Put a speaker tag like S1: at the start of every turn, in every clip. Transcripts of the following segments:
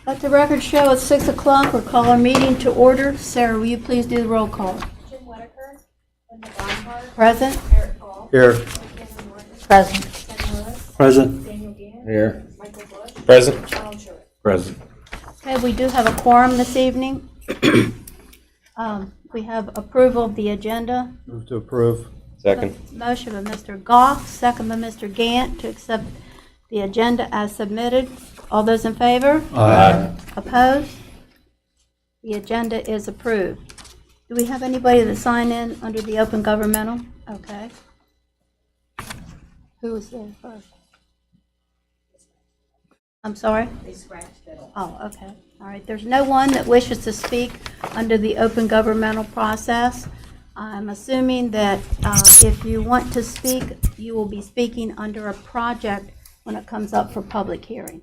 S1: Let the record show at 6 o'clock, we'll call our meeting to order. Sarah, will you please do the roll call?
S2: Jim Whitaker, Linda Bonhart,
S1: Present.
S2: Eric Hall,
S3: Here.
S2: Cameron Morgan,
S1: Present.
S2: Ken Lewis,
S3: Present.
S2: Daniel Gann,
S3: Here.
S2: Michael Bush,
S3: Present.
S2: Donald Sherritt.
S3: Present.
S1: Okay, we do have a quorum this evening. We have approval of the agenda.
S3: Move to approve. Second.
S1: Motion by Mr. Goff, second by Mr. Gant to accept the agenda as submitted. All those in favor?
S3: Aye.
S1: Opposed? The agenda is approved. Do we have anybody that sign in under the open governmental? Okay. Who was there first? I'm sorry?
S2: They scratched it off.
S1: Oh, okay. All right. There's no one that wishes to speak under the open governmental process. I'm assuming that if you want to speak, you will be speaking under a project when it comes up for public hearing.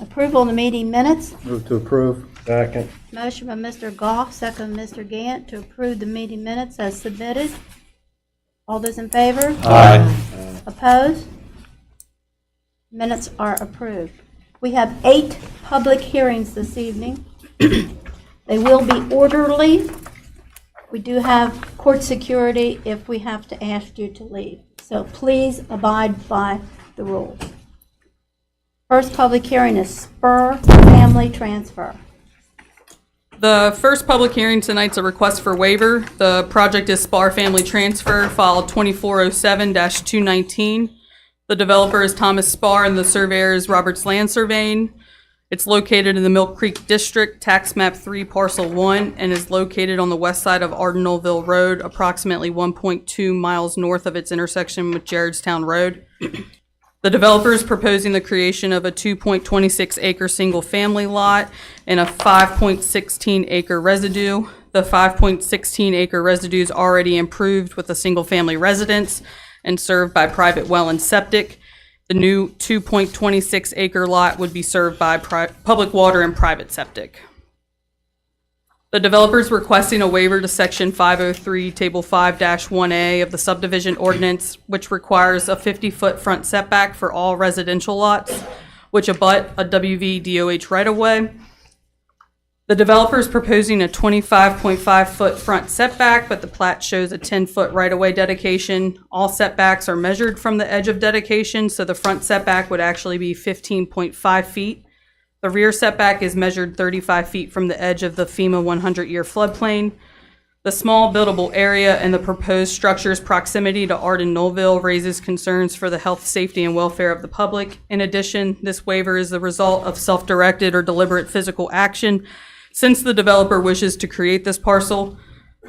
S1: Approval of the meeting minutes.
S3: Move to approve. Second.
S1: Motion by Mr. Goff, second by Mr. Gant to approve the meeting minutes as submitted. All those in favor?
S3: Aye.
S1: Opposed? Minutes are approved. We have 8 public hearings this evening. They will be orderly. We do have court security if we have to ask you to leave. So please abide by the rules. First public hearing is Spur Family Transfer.
S4: The first public hearing tonight's a request for waiver. The project is Spur Family Transfer, file 2407-219. The developer is Thomas Spar and the surveyor is Roberts Land Surveying. It's located in the Milk Creek District, Tax Map 3, Parcel 1, and is located on the west side of Ardenolville Road, approximately 1.2 miles north of its intersection with Shepherdstown Road. The developer is proposing the creation of a 2.26 acre single family lot and a 5.16 acre residue. The 5.16 acre residue is already improved with a single family residence and served by private well and septic. The new 2.26 acre lot would be served by public water and private septic. The developer is requesting a waiver to Section 503, Table 5-1A of the subdivision ordinance, which requires a 50-foot front setback for all residential lots, which abut a WV/DOH right-of-way. The developer is proposing a 25.5-foot front setback, but the plat shows a 10-foot right-of-way dedication. All setbacks are measured from the edge of dedication, so the front setback would actually be 15.5 feet. The rear setback is measured 35 feet from the edge of the FEMA 100-year floodplain. The small buildable area and the proposed structure's proximity to Arden-Knollville raises concerns for the health, safety, and welfare of the public. In addition, this waiver is the result of self-directed or deliberate physical action since the developer wishes to create this parcel.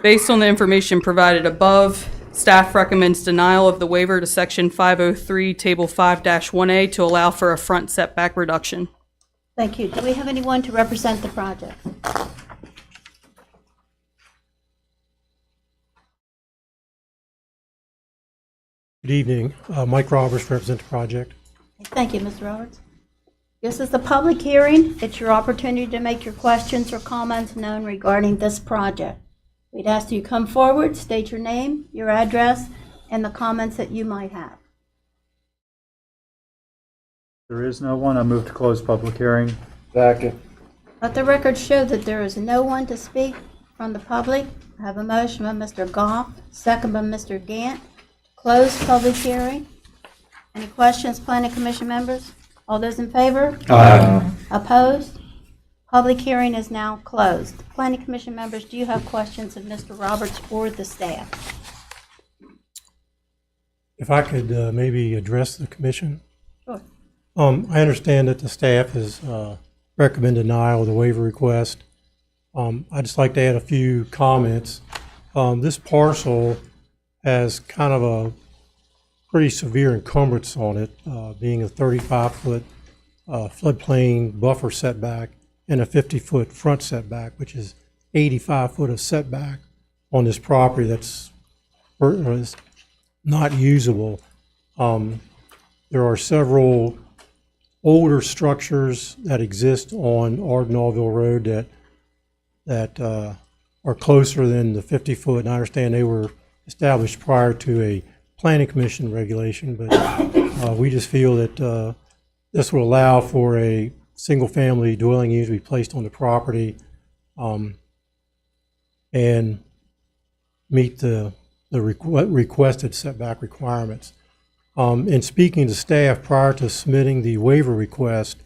S4: Based on the information provided above, staff recommends denial of the waiver to Section 503, Table 5-1A to allow for a front setback reduction.
S1: Thank you. Do we have anyone to represent the project?
S5: Good evening. Mike Roberts, represent the project.
S1: Thank you, Mr. Roberts. This is the public hearing. It's your opportunity to make your questions or comments known regarding this project. We'd ask you come forward, state your name, your address, and the comments that you might have.
S3: There is no one. I move to close public hearing. Second.
S1: Let the record show that there is no one to speak from the public. I have a motion by Mr. Goff, second by Mr. Gant. Close public hearing. Any questions, Planning Commission members? All those in favor?
S3: Aye.
S1: Opposed? Public hearing is now closed. Planning Commission members, do you have questions of Mr. Roberts or the staff?
S5: If I could maybe address the commission.
S1: Sure.
S5: I understand that the staff has recommended denial of the waiver request. I'd just like to add a few comments. This parcel has kind of a pretty severe encumbrance on it, being a 35-foot floodplain buffer setback and a 50-foot front setback, which is 85 foot of setback on this property that's not usable. There are several older structures that exist on Ardenolville Road that are closer than the 50-foot, and I understand they were established prior to a Planning Commission regulation, but we just feel that this will allow for a single-family dwelling units to be placed on the property and meet the requested setback requirements. In speaking to staff prior to submitting the waiver request,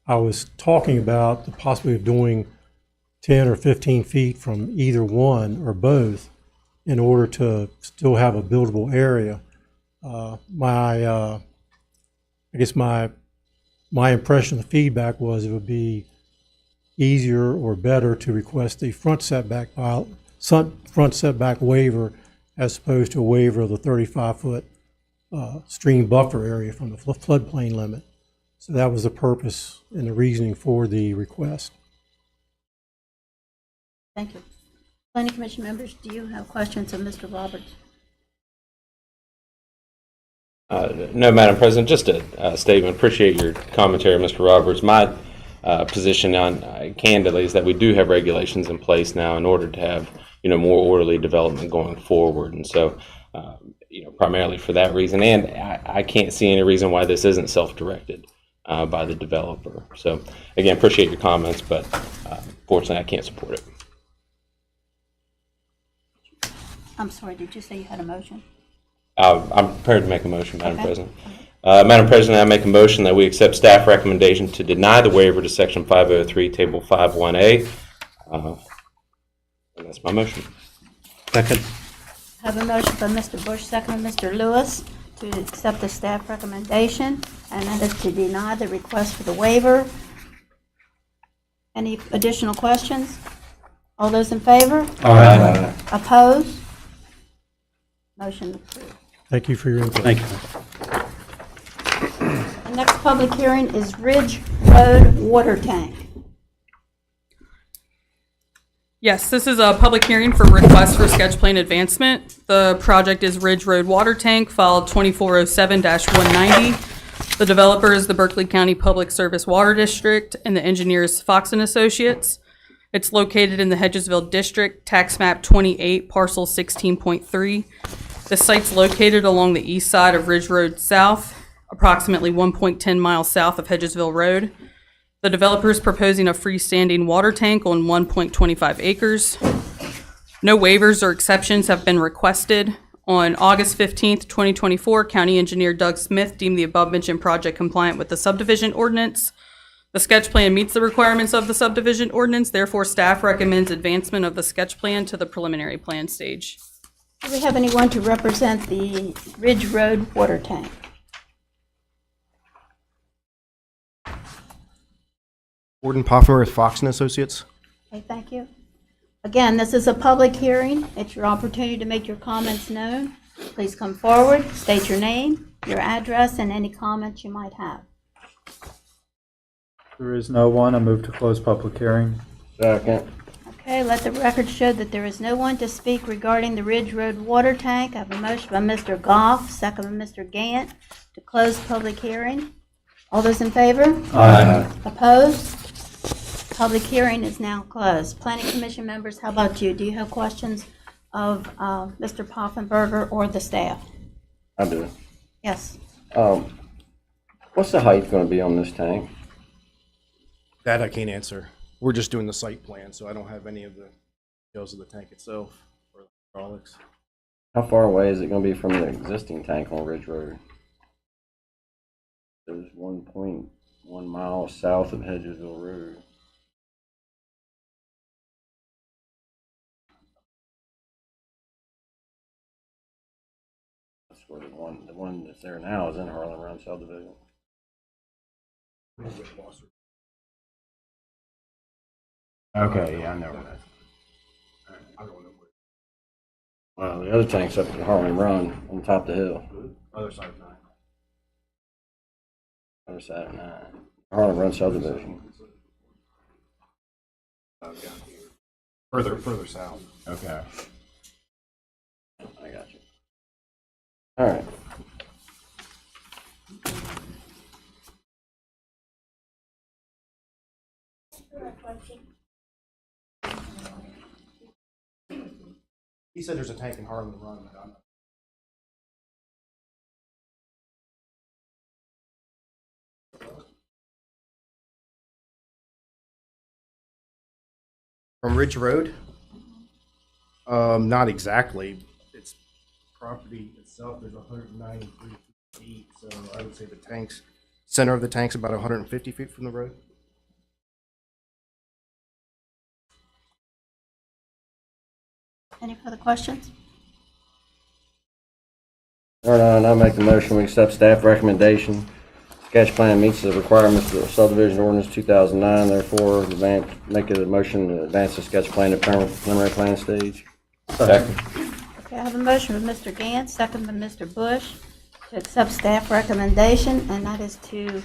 S5: I was talking about the possibility of doing 10 or 15 feet from either one or both in order to still have a buildable area. I guess my impression of the feedback was it would be easier or better to request the front setback waiver as opposed to a waiver of the 35-foot stream buffer area from the floodplain limit. So that was the purpose and the reasoning for the request.
S1: Thank you. Planning Commission members, do you have questions of Mr. Roberts?
S6: No, Madam President, just a statement. Appreciate your commentary, Mr. Roberts. My position on candidly is that we do have regulations in place now in order to have more orderly development going forward, and so primarily for that reason. And I can't see any reason why this isn't self-directed by the developer. So again, appreciate your comments, but fortunately, I can't support it.
S1: I'm sorry, did you say you had a motion?
S6: I'm prepared to make a motion, Madam
S1: Okay.
S6: President. Madam President, I make a motion that we accept staff recommendation to deny the waiver to Section 503, Table 51A. And that's my motion.
S3: Second.
S1: I have a motion by Mr. Bush, second by Mr. Lewis, to accept the staff recommendation, and that is to deny the request for the waiver. Any additional questions? All those in favor?
S3: Aye.
S1: Opposed? Motion approved.
S5: Thank you for your input.
S3: Thank you.
S1: The next public hearing is Ridge Road Water Tank.
S4: Yes, this is a public hearing for request for sketch plan advancement. The project is Ridge Road Water Tank, file 2407-190. The developer is the Berkeley County Public Service Water District, and the engineer is Fox and Associates. It's located in the Hedgesville District, tax map 28, parcel 16.3. The site's located along the east side of Ridge Road South, approximately 1.10 miles south of Hedgesville Road. The developer is proposing a freestanding water tank on 1.25 acres. No waivers or exceptions have been requested. On August 15th, 2024, County Engineer Doug Smith deemed the above-mentioned project compliant with the subdivision ordinance. The sketch plan meets the requirements of the subdivision ordinance, therefore staff recommends advancement of the sketch plan to the preliminary plan stage.
S1: Do we have anyone to represent the Ridge Road Water Tank?
S7: Gordon Poffmer with Fox and Associates.
S1: Okay, thank you. Again, this is a public hearing. It's your opportunity to make your comments known. Please come forward, state your name, your address, and any comments you might have.
S3: There is no one. I move to close public hearing.
S6: Second.
S1: Okay, let the record show that there is no one to speak regarding the Ridge Road Water Tank. I have a motion by Mr. Goff, second by Mr. Gant, to close public hearing. All those in favor?
S3: Aye.
S1: Opposed? Public hearing is now closed. Planning Commission members, how about you? Do you have questions of Mr. Poffenberger or the staff?
S8: I do.
S1: Yes.
S8: What's the height going to be on this tank?
S7: That I can't answer. We're just doing the site plan, so I don't have any of the details of the tank itself or the hydraulics.
S8: How far away is it going to be from the existing tank on Ridge Road? There's 1.1 miles south of Hedgesville Road. That's where the one that's there now is in Harlan Run subdivision. Okay, yeah, I know where that is. Well, the other tank's up at Harlan Run on top of the hill.
S7: Other side of 9.
S8: Other side of 9. Harlan Run subdivision.
S7: Further south.
S8: Okay. I got you. All right.
S7: He said there's a tank in Harlan Run. I don't know. From Ridge Road? Not exactly. It's property itself is 193 feet, so I would say the tanks, center of the tank's about 150 feet from the road.
S1: Any further questions?
S8: Or none, I make the motion, we accept staff recommendation. Sketch plan meets the requirements of the subdivision ordinance 2009, therefore make a motion to advance the sketch plan to preliminary plan stage.
S6: Second.
S1: Okay, I have a motion from Mr. Gantz, second by Mr. Bush, to accept staff recommendation, and that is to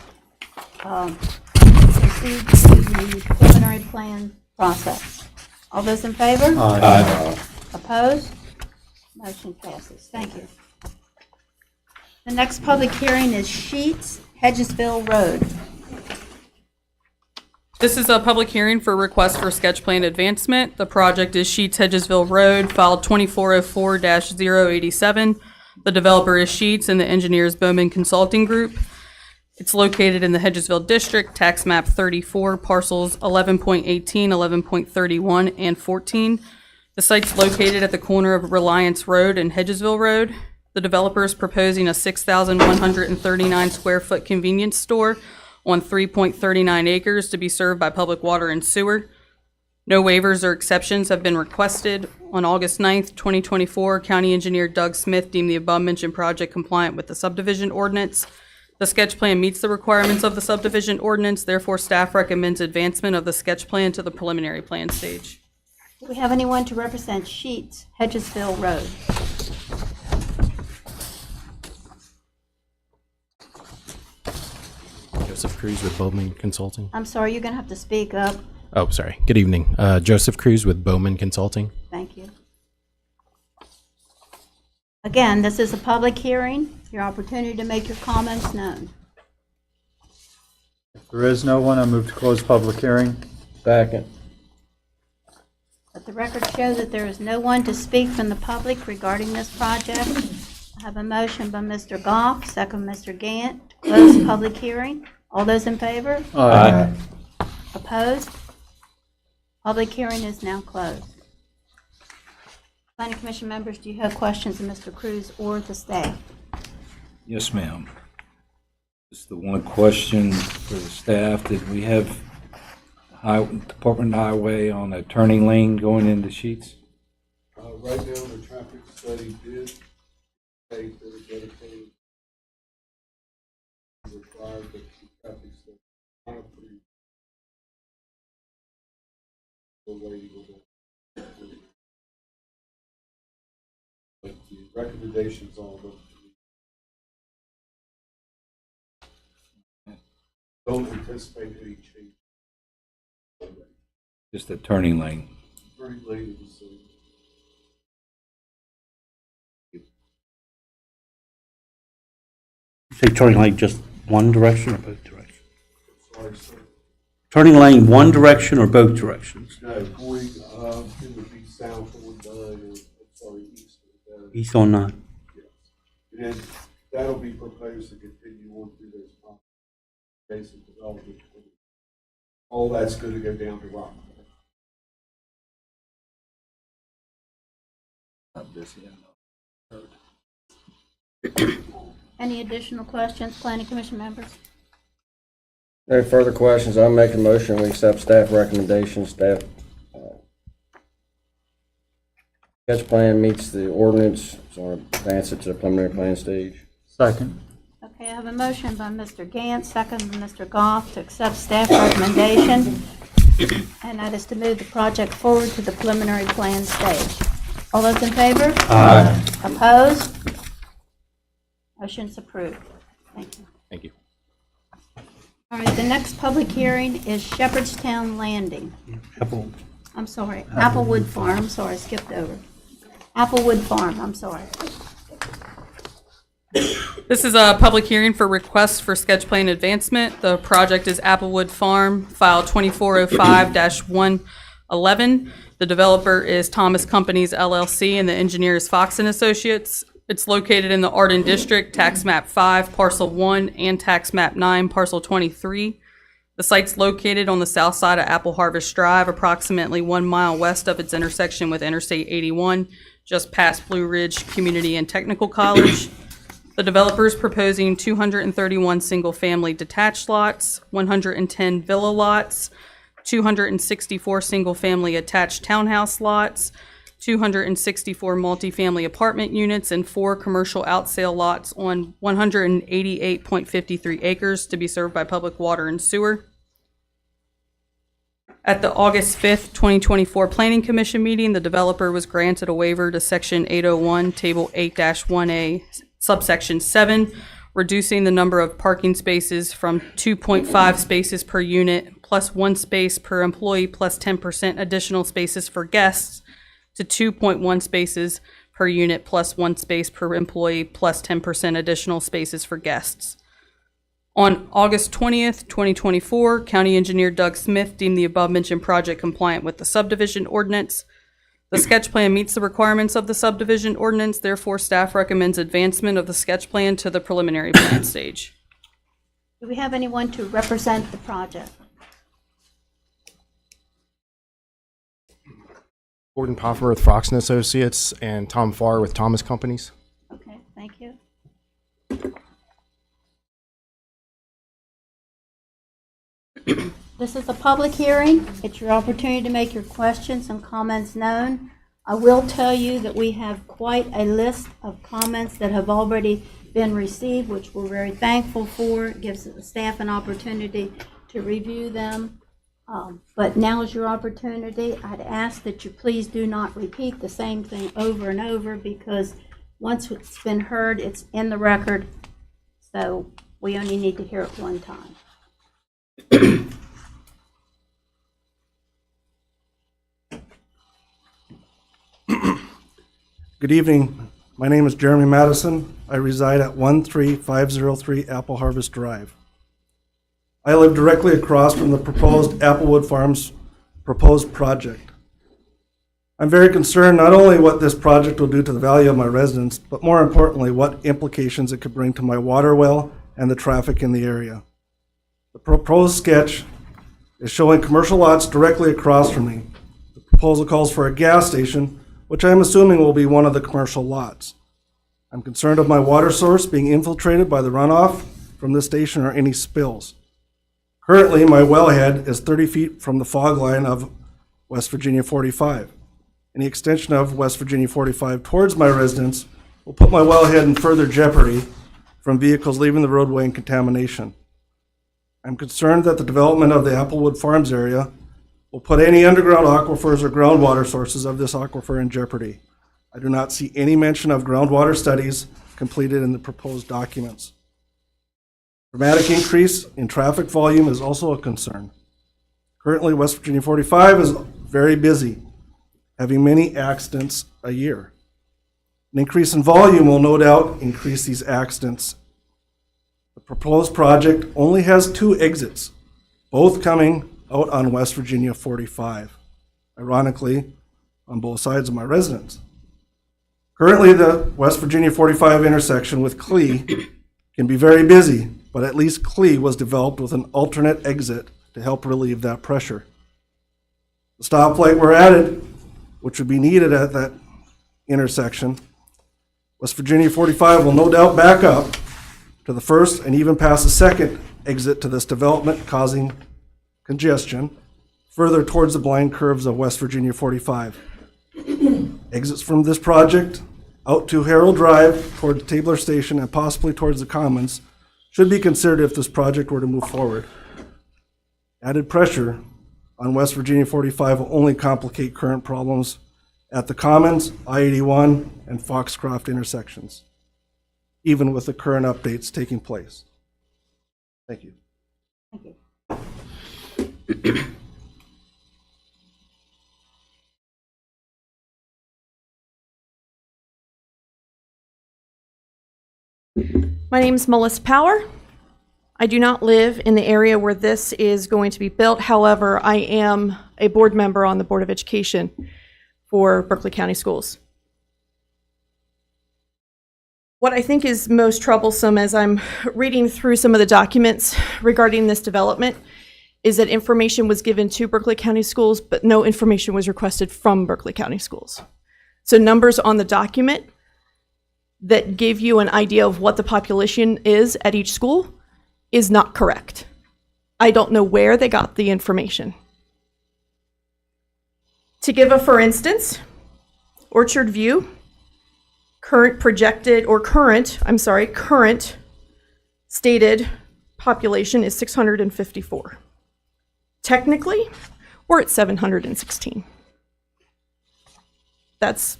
S1: proceed to the preliminary plan process. All those in favor?
S6: Aye.
S1: Opposed? Motion passes. Thank you. The next public hearing is Sheets, Hedgesville Road.
S4: This is a public hearing for request for sketch plan advancement. The project is Sheets Hedgesville Road, file 2404-087. The developer is Sheets and the engineer is Bowman Consulting Group. It's located in the Hedgesville District, tax map 34, parcels 11.18, 11.31, and 14. The site's located at the corner of Reliance Road and Hedgesville Road. The developer is proposing a 6,139 square foot convenience store on 3.39 acres to be served by public water and sewer. No waivers or exceptions have been requested. On August 9th, 2024, County Engineer Doug Smith deemed the above-mentioned project compliant with the subdivision ordinance. The sketch plan meets the requirements of the subdivision ordinance, therefore staff recommends advancement of the sketch plan to the preliminary plan stage.
S1: Do we have anyone to represent Sheets, Hedgesville Road?
S7: Joseph Cruz with Bowman Consulting.
S1: I'm sorry, you're going to have to speak up.
S7: Oh, sorry. Good evening. Joseph Cruz with Bowman Consulting.
S1: Thank you. Again, this is a public hearing. Your opportunity to make your comments known.
S3: If there is no one, I move to close public hearing.
S8: Second.
S1: Let the record show that there is no one to speak from the public regarding this project. I have a motion by Mr. Goff, second by Mr. Gant, to close the public hearing. All those in favor?
S6: Aye.
S1: Opposed? Public hearing is now closed. Planning Commission members, do you have questions of Mr. Cruz or the staff?
S9: Yes, ma'am. Just the one question for the staff. Did we have Department of Highway on a turning lane going into Sheets?
S10: Right now, the traffic study did state that it's dedicated required that the traffic study not approved the way you will. But the recommendations all look to don't anticipate any change.
S9: Just a turning lane.
S10: Very late in the season.
S11: Say turning lane just one direction or both directions?
S10: Sorry, sir.
S11: Turning lane one direction or both directions?
S10: No, going, it would be south on 9, or, sorry, east on 9.
S11: East on 9.
S10: Yes. And then that'll be proposed to continue on through those basic development. All that's going to go down to Rock.
S1: Any additional questions, Planning Commission members?
S8: No further questions, I make a motion, we accept staff recommendations. Staff sketch plan meets the ordinance, so I advance it to the preliminary plan stage.
S3: Second.
S1: Okay, I have a motion by Mr. Gant, second by Mr. Goff, to accept staff recommendation, and that is to move the project forward to the preliminary plan stage. All those in favor?
S6: Aye.
S1: Opposed? Motion's approved. Thank you.
S7: Thank you.
S1: All right, the next public hearing is Shepherdstown Landing. I'm sorry, Applewood Farm, I'm sorry, I skipped over. Applewood Farm, I'm sorry.
S4: This is a public hearing for request for sketch plan advancement. The project is Applewood Farm, file 2405-111. The developer is Thomas Companies LLC and the engineer is Fox and Associates. It's located in the Arden District, tax map 5, parcel 1, and tax map 9, parcel 23. The site's located on the south side of Apple Harvest Drive, approximately 1 mile west of its intersection with Interstate 81, just past Blue Ridge Community and Technical College. The developer is proposing 231 single-family detached lots, 110 villa lots, 264 single-family attached townhouse lots, 264 multifamily apartment units, and 4 commercial outsale lots on 188.53 acres to be served by public water and sewer. At the August 5th, 2024 Planning Commission meeting, the developer was granted a waiver to Section 801, Table 8-1A, subsection 7, reducing the number of parking spaces from 2.5 spaces per unit plus 1 space per employee plus 10% additional spaces for guests to 2.1 spaces per unit plus 1 space per employee plus 10% additional spaces for guests. On August 20th, 2024, County Engineer Doug Smith deemed the above-mentioned project compliant with the subdivision ordinance. The sketch plan meets the requirements of the subdivision ordinance, therefore staff recommends advancement of the sketch plan to the preliminary plan stage.
S1: Do we have anyone to represent the project?
S7: Gordon Poffer with Frox & Associates and Tom Farr with Thomas Companies.
S1: Okay, thank you. This is a public hearing. It's your opportunity to make your questions and comments known. I will tell you that we have quite a list of comments that have already been received, which we're very thankful for. It gives the staff an opportunity to review them. But now is your opportunity. I'd ask that you please do not repeat the same thing over and over, because once it's been heard, it's in the record. So we only need to hear it one time.
S12: Good evening. My name is Jeremy Madison. I reside at 13503 Apple Harvest Drive. I live directly across from the proposed Applewood Farm's proposed project. I'm very concerned not only what this project will do to the value of my residents, but more importantly, what implications it could bring to my water well and the traffic in the area. The proposed sketch is showing commercial lots directly across from me. The proposal calls for a gas station, which I'm assuming will be one of the commercial lots. I'm concerned of my water source being infiltrated by the runoff from this station or any spills. Currently, my wellhead is 30 feet from the fog line of West Virginia 45. Any extension of West Virginia 45 towards my residence will put my wellhead in further jeopardy from vehicles leaving the roadway and contamination. I'm concerned that the development of the Applewood Farms area will put any underground aquifers or groundwater sources of this aquifer in jeopardy. I do not see any mention of groundwater studies completed in the proposed documents. Dramatic increase in traffic volume is also a concern. Currently, West Virginia 45 is very busy, having many accidents a year. An increase in volume will no doubt increase these accidents. The proposed project only has 2 exits, both coming out on West Virginia 45, ironically, on both sides of my residence. Currently, the West Virginia 45 intersection with Clee can be very busy, but at least Clee was developed with an alternate exit to help relieve that pressure. The stoplight were added, which would be needed at that intersection. West Virginia 45 will no doubt back up to the first and even past the second exit to this development, causing congestion further towards the blind curves of West Virginia 45. Exits from this project out to Harold Drive towards Tabler Station and possibly towards the Commons should be considered if this project were to move forward. Added pressure on West Virginia 45 will only complicate current problems at the Commons, I-81, and Foxcroft intersections, even with the current updates taking place. Thank you.
S1: Thank you.
S13: My name is Melissa Power. I do not live in the area where this is going to be built. However, I am a board member on the Board of Education for Berkeley County Schools. What I think is most troublesome as I'm reading through some of the documents regarding this development is that information was given to Berkeley County Schools, but no information was requested from Berkeley County Schools. So numbers on the document that give you an idea of what the population is at each school is not correct. I don't know where they got the information. To give a for instance, Orchard View, current stated population is 654. Technically, we're at 716. That's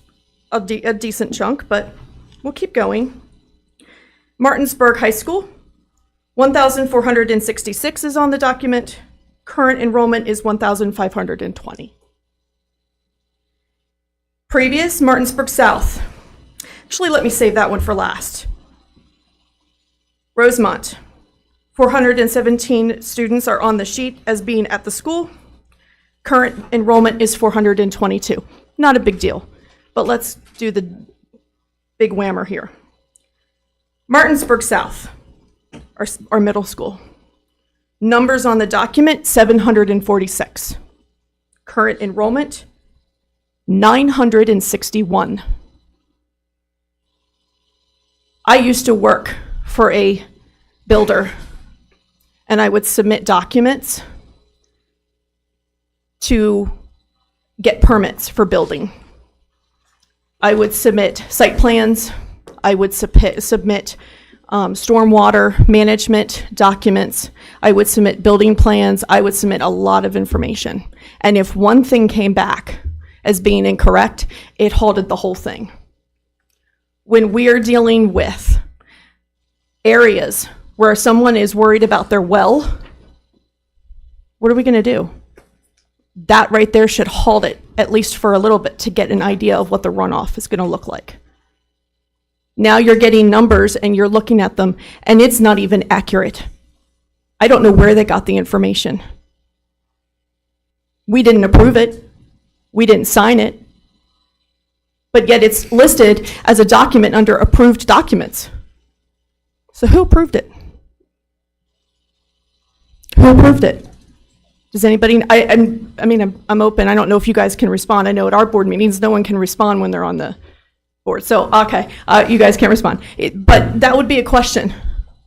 S13: a decent chunk, but we'll keep going. Martinsburg High School, 1,466 is on the document. Current enrollment is 1,520. Previous, Martinsburg South. Actually, let me save that one for last. Rosemont, 417 students are on the sheet as being at the school. Current enrollment is 422. Not a big deal, but let's do the big whammer here. Martinsburg South, our middle school. Numbers on the document, 746. Current enrollment, 961. I used to work for a builder, and I would submit documents to get permits for building. I would submit site plans. I would submit stormwater management documents. I would submit building plans. I would submit a lot of information. And if one thing came back as being incorrect, it halted the whole thing. When we're dealing with areas where someone is worried about their well, what are we going to do? That right there should halt it, at least for a little bit, to get an idea of what the runoff is going to look like. Now you're getting numbers and you're looking at them, and it's not even accurate. I don't know where they got the information. We didn't approve it. We didn't sign it. But yet it's listed as a document under approved documents. So who approved it? Who approved it? Does anybody, I'm open. I don't know if you guys can respond. I know at our board meetings, no one can respond when they're on the board. So, okay, you guys can't respond. But that would be a question.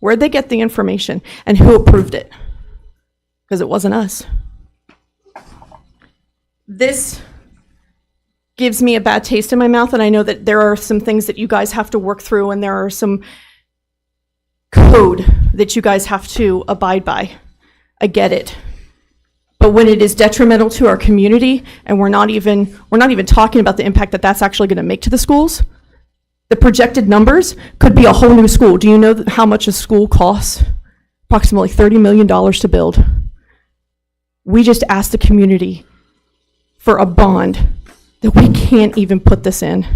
S13: Where'd they get the information and who approved it? Because it wasn't us. This gives me a bad taste in my mouth, and I know that there are some things that you guys have to work through, and there are some code that you guys have to abide by. I get it. But when it is detrimental to our community, and we're not even talking about the impact that that's actually going to make to the schools, the projected numbers could be a whole new school. Do you know how much a school costs? Approximately $30 million to build. We just asked the community for a bond that we can't even put this in.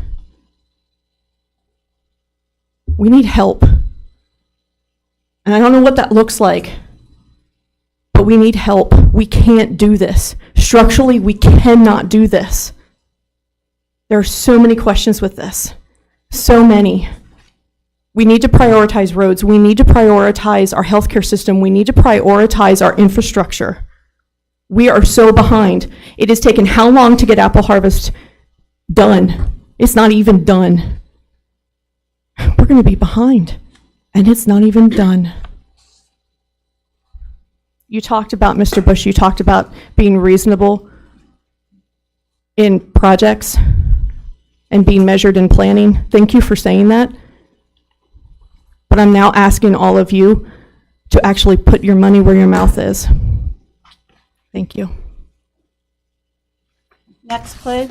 S13: We need help. And I don't know what that looks like, but we need help. We can't do this. Structurally, we cannot do this. There are so many questions with this. So many. We need to prioritize roads. We need to prioritize our healthcare system. We need to prioritize our infrastructure. We are so behind. It has taken how long to get apple harvest done? It's not even done. We're going to be behind, and it's not even done. You talked about, Mr. Bush, you talked about being reasonable in projects and being measured in planning. Thank you for saying that. But I'm now asking all of you to actually put your money where your mouth is. Thank you.
S1: Next, please.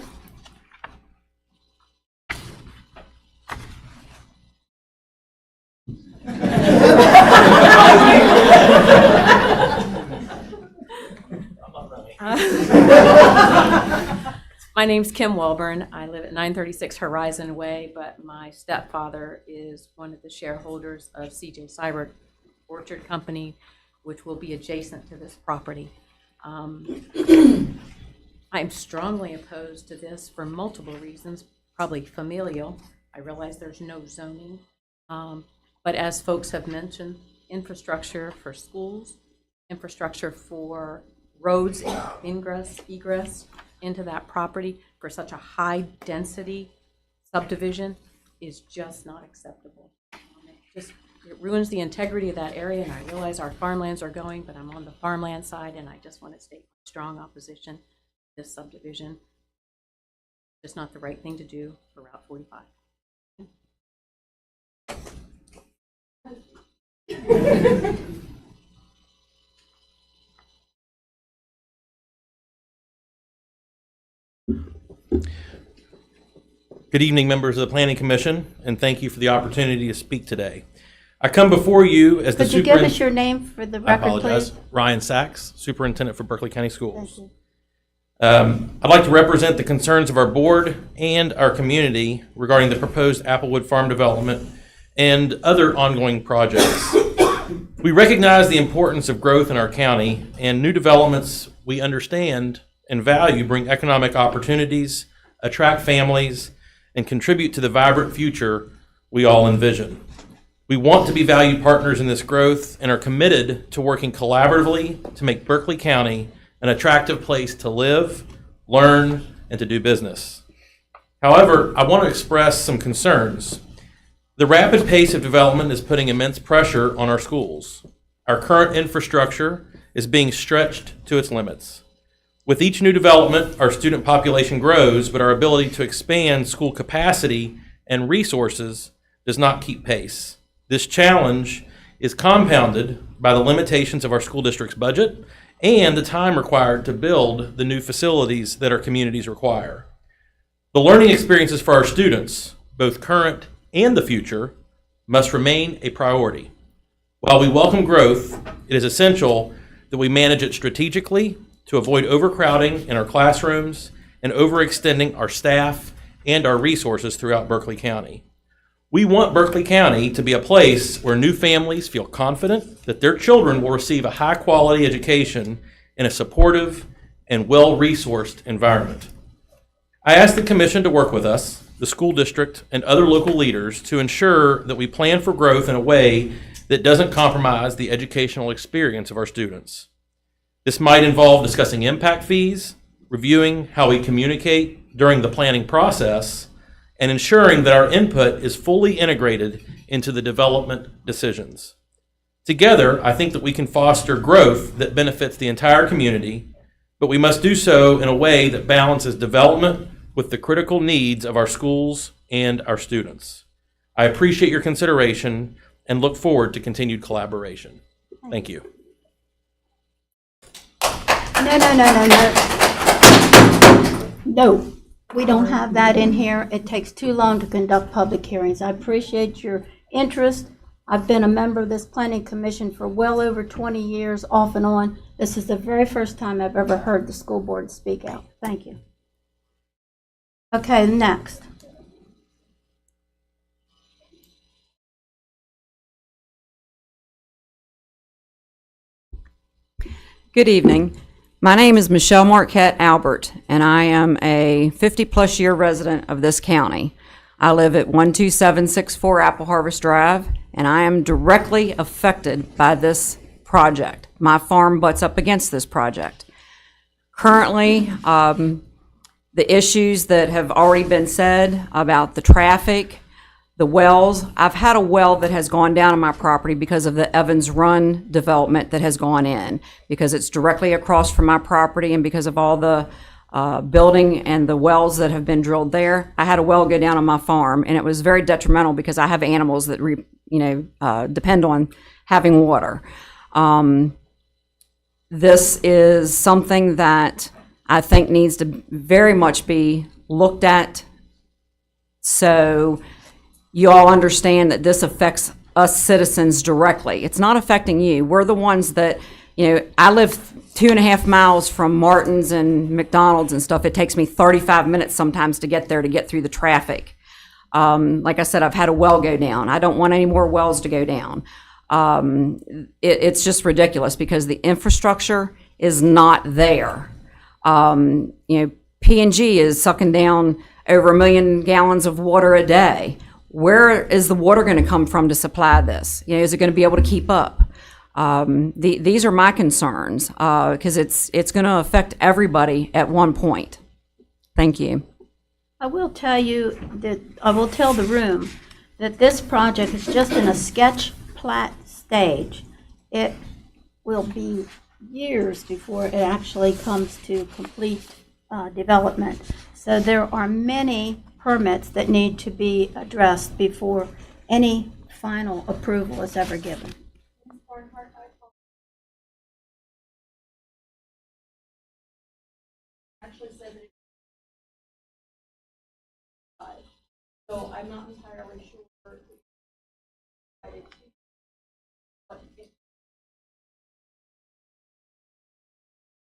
S14: My name's Kim Welburn. I live at 936 Horizon Way, but my stepfather is one of the shareholders of C.J. Seibert Orchard Company, which will be adjacent to this property. I'm strongly opposed to this for multiple reasons, probably familial. I realize there's no zoning, but as folks have mentioned, infrastructure for schools infrastructure for roads, ingress, egress into that property for such a high-density subdivision is just not acceptable. It ruins the integrity of that area, and I realize our farmlands are going, but I'm on the farmland side, and I just want to state strong opposition to this subdivision. It's not the right thing to do for Route 45.
S15: Good evening, members of the Planning Commission, and thank you for the opportunity to speak today. I come before you as the
S1: Could you give us your name for the
S15: I
S1: record,
S15: apologize.
S1: please?
S15: Ryan Sachs, Superintendent for Berkeley County Schools.
S1: Thank you.
S15: I'd like to represent the concerns of our board and our community regarding the proposed Applewood Farm development and other ongoing projects. We recognize the importance of growth in our county, and new developments we understand and value bring economic opportunities, attract families, and contribute to the vibrant future we all envision. We want to be valued partners in this growth and are committed to working collaboratively to make Berkeley County an attractive place to live, learn, and to do business. However, I want to express some concerns. The rapid pace of development is putting immense pressure on our schools. Our current infrastructure is being stretched to its limits. With each new development, our student population grows, but our ability to expand school capacity and resources does not keep pace. This challenge is compounded by the limitations of our school district's budget and the time required to build the new facilities that our communities require. The learning experiences for our students, both current and the future, must remain a priority. While we welcome growth, it is essential that we manage it strategically to avoid overcrowding in our classrooms and overextending our staff and our resources throughout Berkeley County. We want Berkeley County to be a place where new families feel confident that their children will receive a high-quality education in a supportive and well-resourced environment. I ask the Commission to work with us, the school district, and other local leaders to ensure that we plan for growth in a way that doesn't compromise the educational experience of our students. This might involve discussing impact fees, reviewing how we communicate during the planning process, and ensuring that our input is fully integrated into the development decisions. Together, I think that we can foster growth that benefits the entire community, but we must do so in a way that balances development with the critical needs of our schools and our students. I appreciate your consideration and look forward to continued collaboration. Thank you.
S1: No, we don't have that in here. It takes too long to conduct public hearings. I appreciate your interest. I've been a member of this planning commission for well over 20 years, off and on. This is the very first time I've ever heard the school board speak out. Thank you. Okay, next.
S16: Good evening. My name is Michelle Marquette Albert, and I am a 50-plus year resident of this county. I live at 12764 Apple Harvest Drive, and I am directly affected by this project. My farm butts up against this project. Currently, the issues that have already been said about the traffic, the wells, I've had a well that has gone down on my property because of the Evans Run development that has gone in, because it's directly across from my property and because of all the building and the wells that have been drilled there. I had a well go down on my farm, and it was very detrimental because I have animals that depend on having water. This is something that I think needs to very much be looked at, so you all understand that this affects us citizens directly. It's not affecting you. We're the ones that, I live 2.5 miles from Martin's and McDonald's and stuff. It takes me 35 minutes sometimes to get there to get through the traffic. Like I said, I've had a well go down. I don't want any more wells to go down. It's just ridiculous because the infrastructure is not there. P&G is sucking down over 1 million gallons of water a day. Where is the water going to come from to supply this? Is it going to be able to keep up? These are my concerns, because it's going to affect everybody at one point. Thank you.
S1: I will tell you that, I will tell the room that this project is just in a sketch plat stage. It will be years before it actually comes to complete development. So there are many permits that need to be addressed before any final approval is ever given.
S13: Actually said that so I'm not entirely sure.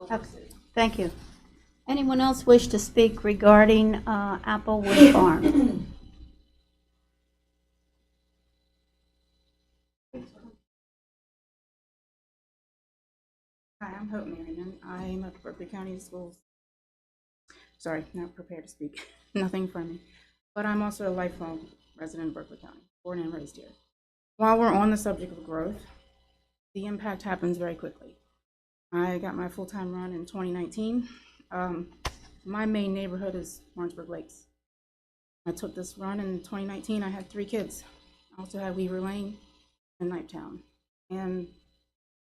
S1: Okay, thank you. Anyone else wish to speak regarding Applewood Farm?
S17: Hi, I'm Hope Merriman. I'm at Berkeley County Schools. Sorry, not prepared to speak. Nothing from me. But I'm also a lifelong resident of Berkeley County, born and raised here. While we're on the subject of growth, the impact happens very quickly. I got my full-time run in 2019. My main neighborhood is Warrensburg Lakes. I took this run in 2019. I had 3 kids. I also had Weaver Lane and Knighttown. And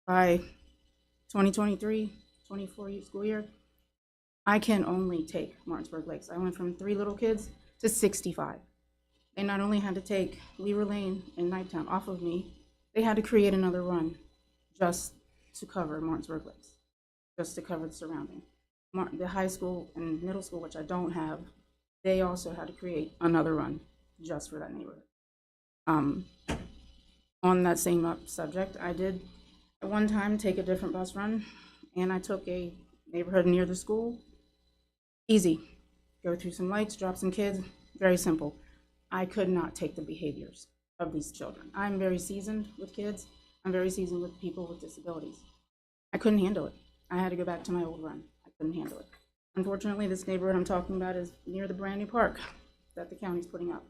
S17: by 2023, 24 school year, I can only take Martinsburg Lakes. I went from 3 little kids to 65. They not only had to take Weaver Lane and Knighttown off of me, they had to create another run just to cover Martinsburg Lakes, just to cover the surrounding. The high school and middle school, which I don't have, they also had to create another run just for that neighborhood. On that same subject, I did at one time take a different bus run, and I took a neighborhood near the school. Easy. Go through some lights, drop some kids, very simple. I could not take the behaviors of these children. I'm very seasoned with kids. I'm very seasoned with people with disabilities. I couldn't handle it. I had to go back to my old run. I couldn't handle it. Unfortunately, this neighborhood I'm talking about is near the brand new park that the county's putting up.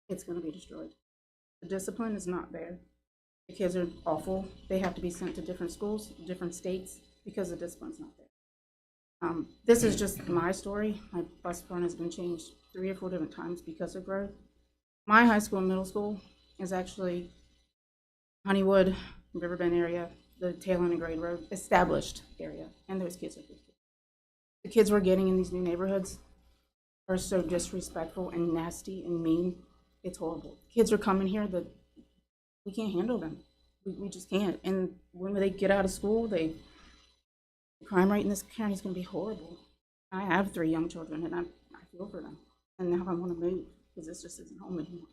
S17: It's going to be destroyed. The discipline is not there. The kids are awful. They have to be sent to different schools, different states, because the discipline's not there. This is just my story. My bus run has been changed 3 or 4 different times because of growth. My high school and middle school is actually Honeywood, Riverbend area, the tail end of Grade Road, established area, and those kids are good kids. The kids we're getting in these new neighborhoods are so disrespectful and nasty and mean. It's horrible. Kids are coming here that we can't handle them. We just can't. And when they get out of school, the crime rate in this county is going to be horrible. I have 3 young children, and I feel for them. And now I want to move because this just isn't home anymore.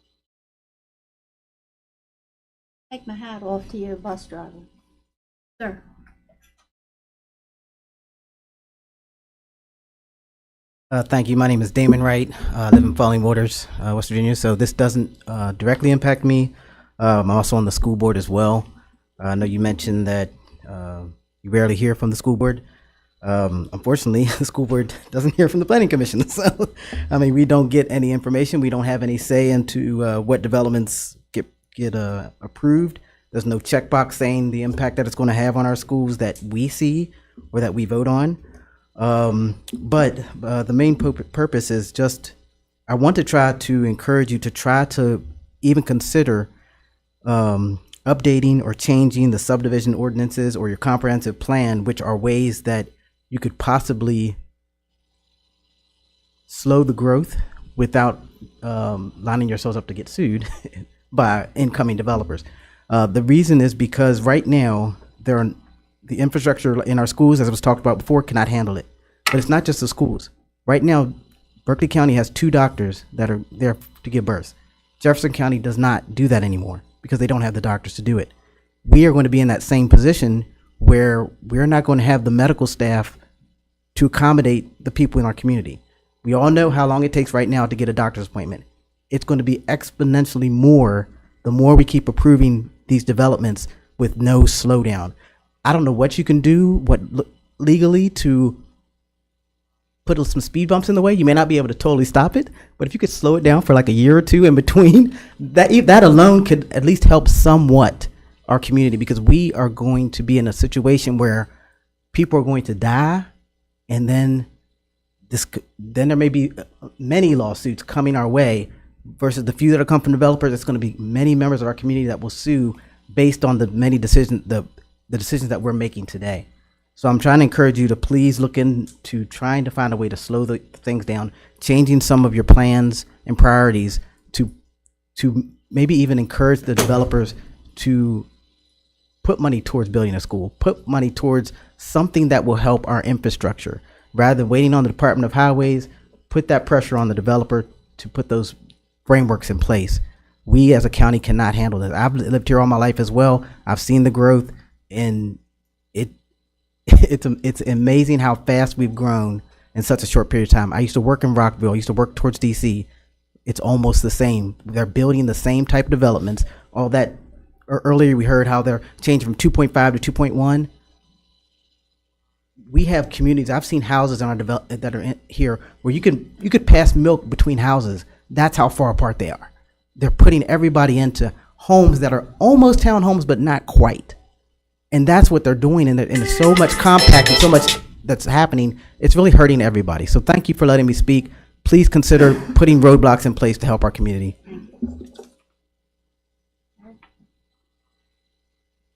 S1: Take my hat off to you, bus driver. Sir.
S18: Thank you. My name is Damon Wright. I live in Falling Waters, West Virginia. So this doesn't directly impact me. I'm also on the school board as well. I know you mentioned that you rarely hear from the school board. Unfortunately, the school board doesn't hear from the planning commission. So, I mean, we don't get any information. We don't have any say into what developments get approved. There's no checkbox saying the impact that it's going to have on our schools that we see or that we vote on. But the main purpose is just, I want to try to encourage you to try to even consider updating or changing the subdivision ordinances or your comprehensive plan, which are ways that you could possibly slow the growth without lining yourselves up to get sued by incoming developers. The reason is because right now the infrastructure in our schools, as was talked about before, cannot handle it. But it's not just the schools. Right now, Berkeley County has 2 doctors that are there to give birth. Jefferson County does not do that anymore because they don't have the doctors to do it. We are going to be in that same position where we're not going to have the medical staff to accommodate the people in our community. We all know how long it takes right now to get a doctor's appointment. It's going to be exponentially more the more we keep approving these developments with no slowdown. I don't know what you can do, legally to put some speed bumps in the way. You may not be able to totally stop it, but if you could slow it down for like a year or 2 in between, that alone could at least help somewhat our community, because we are going to be in a situation where people are going to die, and then there may be many lawsuits coming our way versus the few that are come from developers. It's going to be many members of our community that will sue based on the many decisions, the decisions that we're making today. So I'm trying to encourage you to please look into trying to find a way to slow the things down, changing some of your plans and priorities to maybe even encourage the developers to put money towards building a school, put money towards something that will help our infrastructure. Rather than waiting on the Department of Highways, put that pressure on the developer to put those frameworks in place. We as a county cannot handle this. I've lived here all my life as well. I've seen the growth, and it's amazing how fast we've grown in such a short period of time. I used to work in Rockville. I used to work towards DC. It's almost the same. They're building the same type of developments. All that earlier we heard how they're changing from 2.5 to 2.1. We have communities. I've seen houses in our that are here where you could pass milk between houses. That's how far apart they are. They're putting everybody into homes that are almost townhomes, but not quite. And that's what they're doing. And there's so much compact and so much that's happening. It's really hurting everybody. So thank you for letting me speak. Please consider putting roadblocks in place to help our community.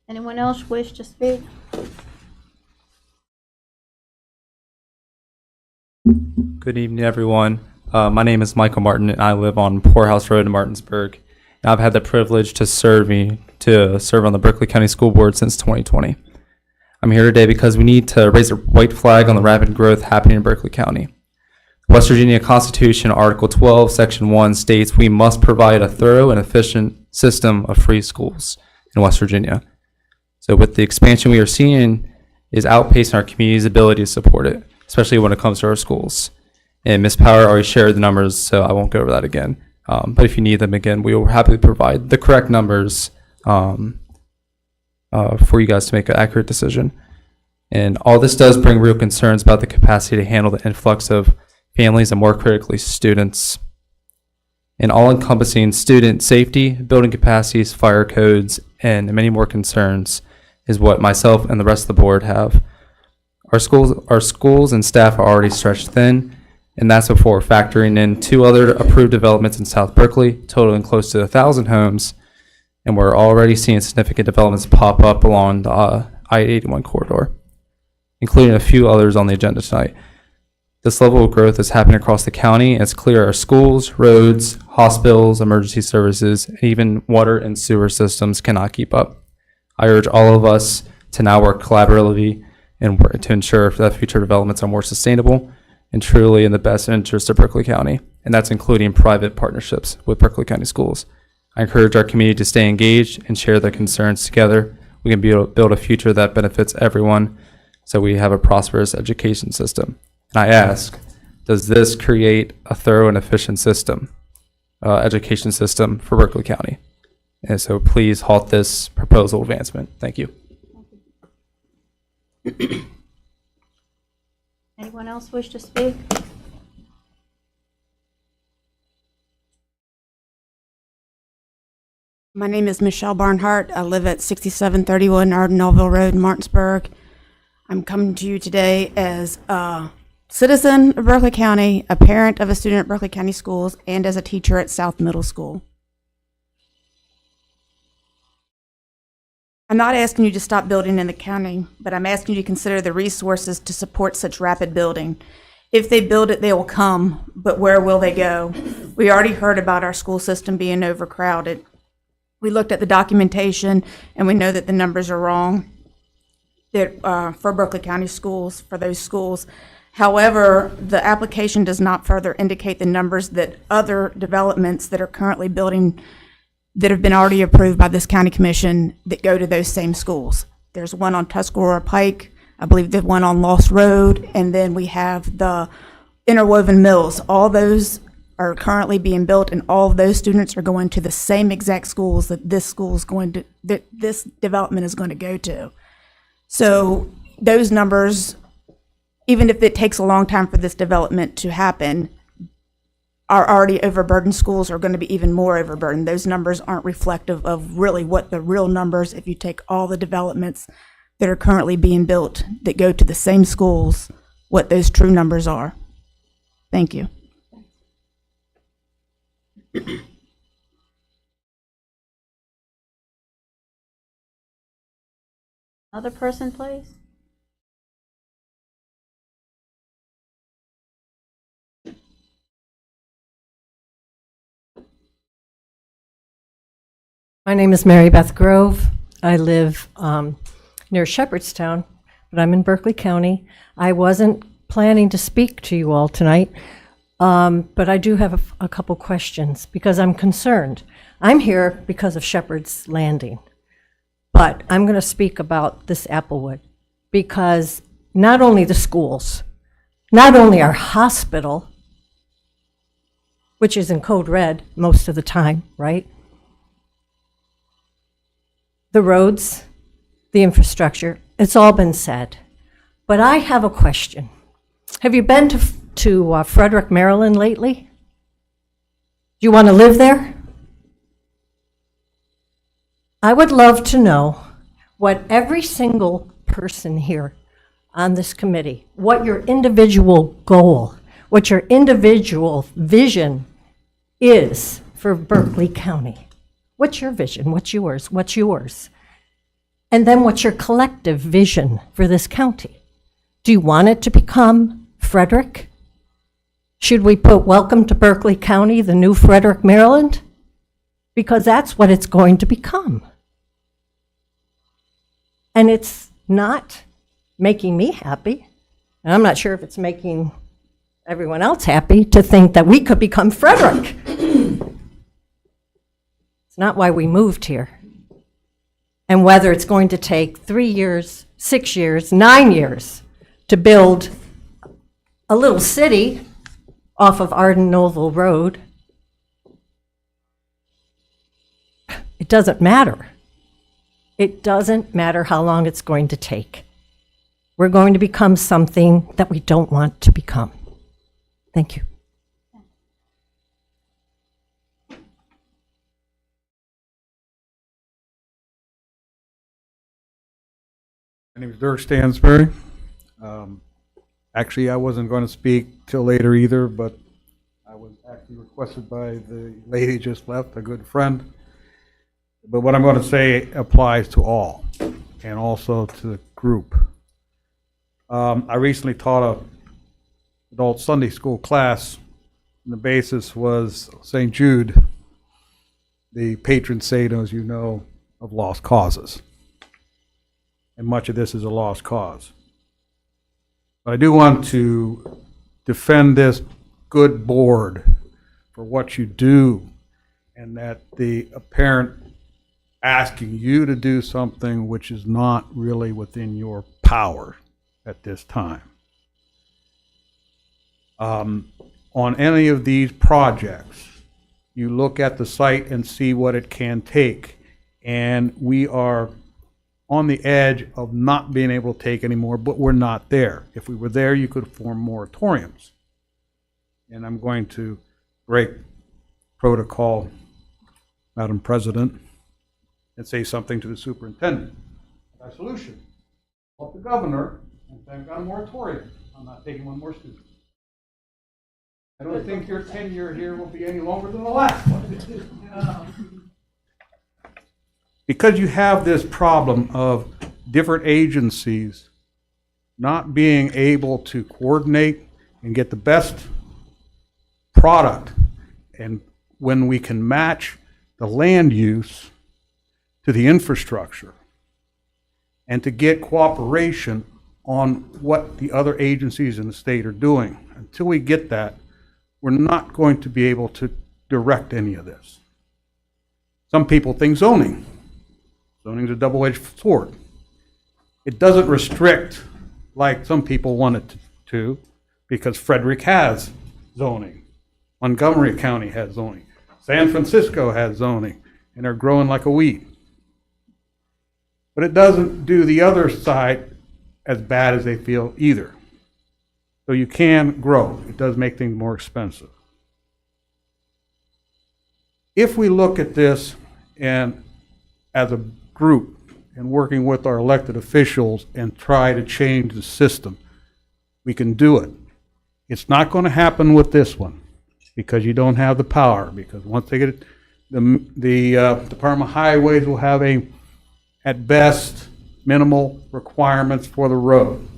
S1: Anyone else wish to speak?
S19: Good evening, everyone. My name is Michael Martin, and I live on Poorhouse Road in Martinsburg. And I've had the privilege to serve on the Berkeley County School Board since 2020. I'm here today because we need to raise a white flag on the rapid growth happening in Berkeley County. West Virginia Constitution, Article 12, Section 1 states we must provide a thorough and efficient system of free schools in West Virginia. So with the expansion we are seeing is outpacing our community's ability to support it, especially when it comes to our schools. And Ms. Power already shared the numbers, so I won't go over that again. But if you need them again, we will happily provide the correct numbers for you guys to make an accurate decision. And all this does bring real concerns about the capacity to handle the influx of families and more critically students. And all-encompassing student safety, building capacities, fire codes, and many more concerns is what myself and the rest of the board have. Our schools and staff are already stretched thin, and that's before factoring in 2 other approved developments in South Berkeley, totaling close to 1,000 homes, and we're already seeing significant developments pop up along the I-81 corridor, including a few others on the agenda tonight. This level of growth is happening across the county, and it's clear our schools, roads, hospitals, emergency services, and even water and sewer systems cannot keep up. I urge all of us to now work collaboratively and work to ensure that future developments are more sustainable and truly in the best interest of Berkeley County, and that's including private partnerships with Berkeley County schools. I encourage our community to stay engaged and share their concerns together. We can build a future that benefits everyone, so we have a prosperous education system. And I ask, does this create a thorough and efficient education system for Berkeley County? And so please halt this proposal advancement. Thank you.
S1: Anyone else wish to speak?
S17: My name is Michelle Barnhart. I live at 6731 Ardenville Road in Martinsburg. I'm coming to you today as a citizen of Berkeley County, a parent of a student at Berkeley County Schools, and as a teacher at South Middle School. I'm not asking you to stop building in the county, but I'm asking you to consider the resources to support such rapid building. If they build it, they will come, but where will they go? We already heard about our school system being overcrowded. We looked at the documentation, and we know that the numbers are wrong for Berkeley County schools, for those schools. However, the application does not further indicate the numbers that other developments that are currently building that have been already approved by this county commission that go to those same schools. There's one on Tuscarora Pike, I believe the one on Lost Road, and then we have the Interwoven Mills. All those are currently being built, and all of those students are going to the same exact schools that this development is going to go to. So those numbers, even if it takes a long time for this development to happen, our already overburdened schools are going to be even more overburdened. Those numbers aren't reflective of really what the real numbers, if you take all the developments that are currently being built that go to the same schools, what those true numbers are. Thank you.
S1: Another person, please.
S20: My name is Mary Beth Grove. I live near Shepherdstown, but I'm in Berkeley County. I wasn't planning to speak to you all tonight, but I do have a couple questions because I'm concerned. I'm here because of Shepherd's Landing, but I'm going to speak about this Applewood because not only the schools, not only our hospital, which is in code red most of the time, right? The roads, the infrastructure, it's all been said. But I have a question. Have you been to Frederick, Maryland lately? Do you want to live there? I would love to know what every single person here on this committee, what your individual goal, what your individual vision is for Berkeley County. What's your vision? What's yours? What's yours? And then what's your collective vision for this county? Do you want it to become Frederick? Should we put welcome to Berkeley County, the new Frederick, Maryland? Because that's what it's going to become. And it's not making me happy. And I'm not sure if it's making everyone else happy to think that we could become Frederick. Not why we moved here. And whether it's going to take 3 years, 6 years, 9 years to build a little city off of Arden-Noble Road, it doesn't matter. It doesn't matter how long it's going to take. We're going to become something that we don't want to become. Thank you.
S21: My name is Dirk Stansbury. Actually, I wasn't going to speak till later either, but I was actually requested by the lady just left, a good friend. But what I'm going to say applies to all, and also to the group. I recently taught an adult Sunday school class, and the basis was St. Jude, the patron saint, as you know, of lost causes. And much of this is a lost cause. But I do want to defend this good board for what you do, and that the apparent asking you to do something which is not really within your power at this time. On any of these projects, you look at the site and see what it can take, and we are on the edge of not being able to take anymore, but we're not there. If we were there, you could form moratoriums. And I'm going to break protocol, Madam President, and say something to the superintendent. Our solution, help the governor and say I've got a moratorium. I'm not taking one more student. I don't think your tenure here will be any longer than the last one. Because you have this problem of different agencies not being able to coordinate and get the best product, and when we can match the land use to the infrastructure and to get cooperation on what the other agencies in the state are doing. Until we get that, we're not going to be able to direct any of this. Some people think zoning. Zoning is a double-edged sword. It doesn't restrict like some people want it to, because Frederick has zoning. Montgomery County has zoning. San Francisco has zoning, and they're growing like a weed. But it doesn't do the other side as bad as they feel either. So you can grow. It does make things more expensive. if we look at this and as a group and working with our elected officials and try to change the system, we can do it. It's not going to happen with this one because you don't have the power. Because once they get it, the Department of Highways will have at best, minimal requirements for the road.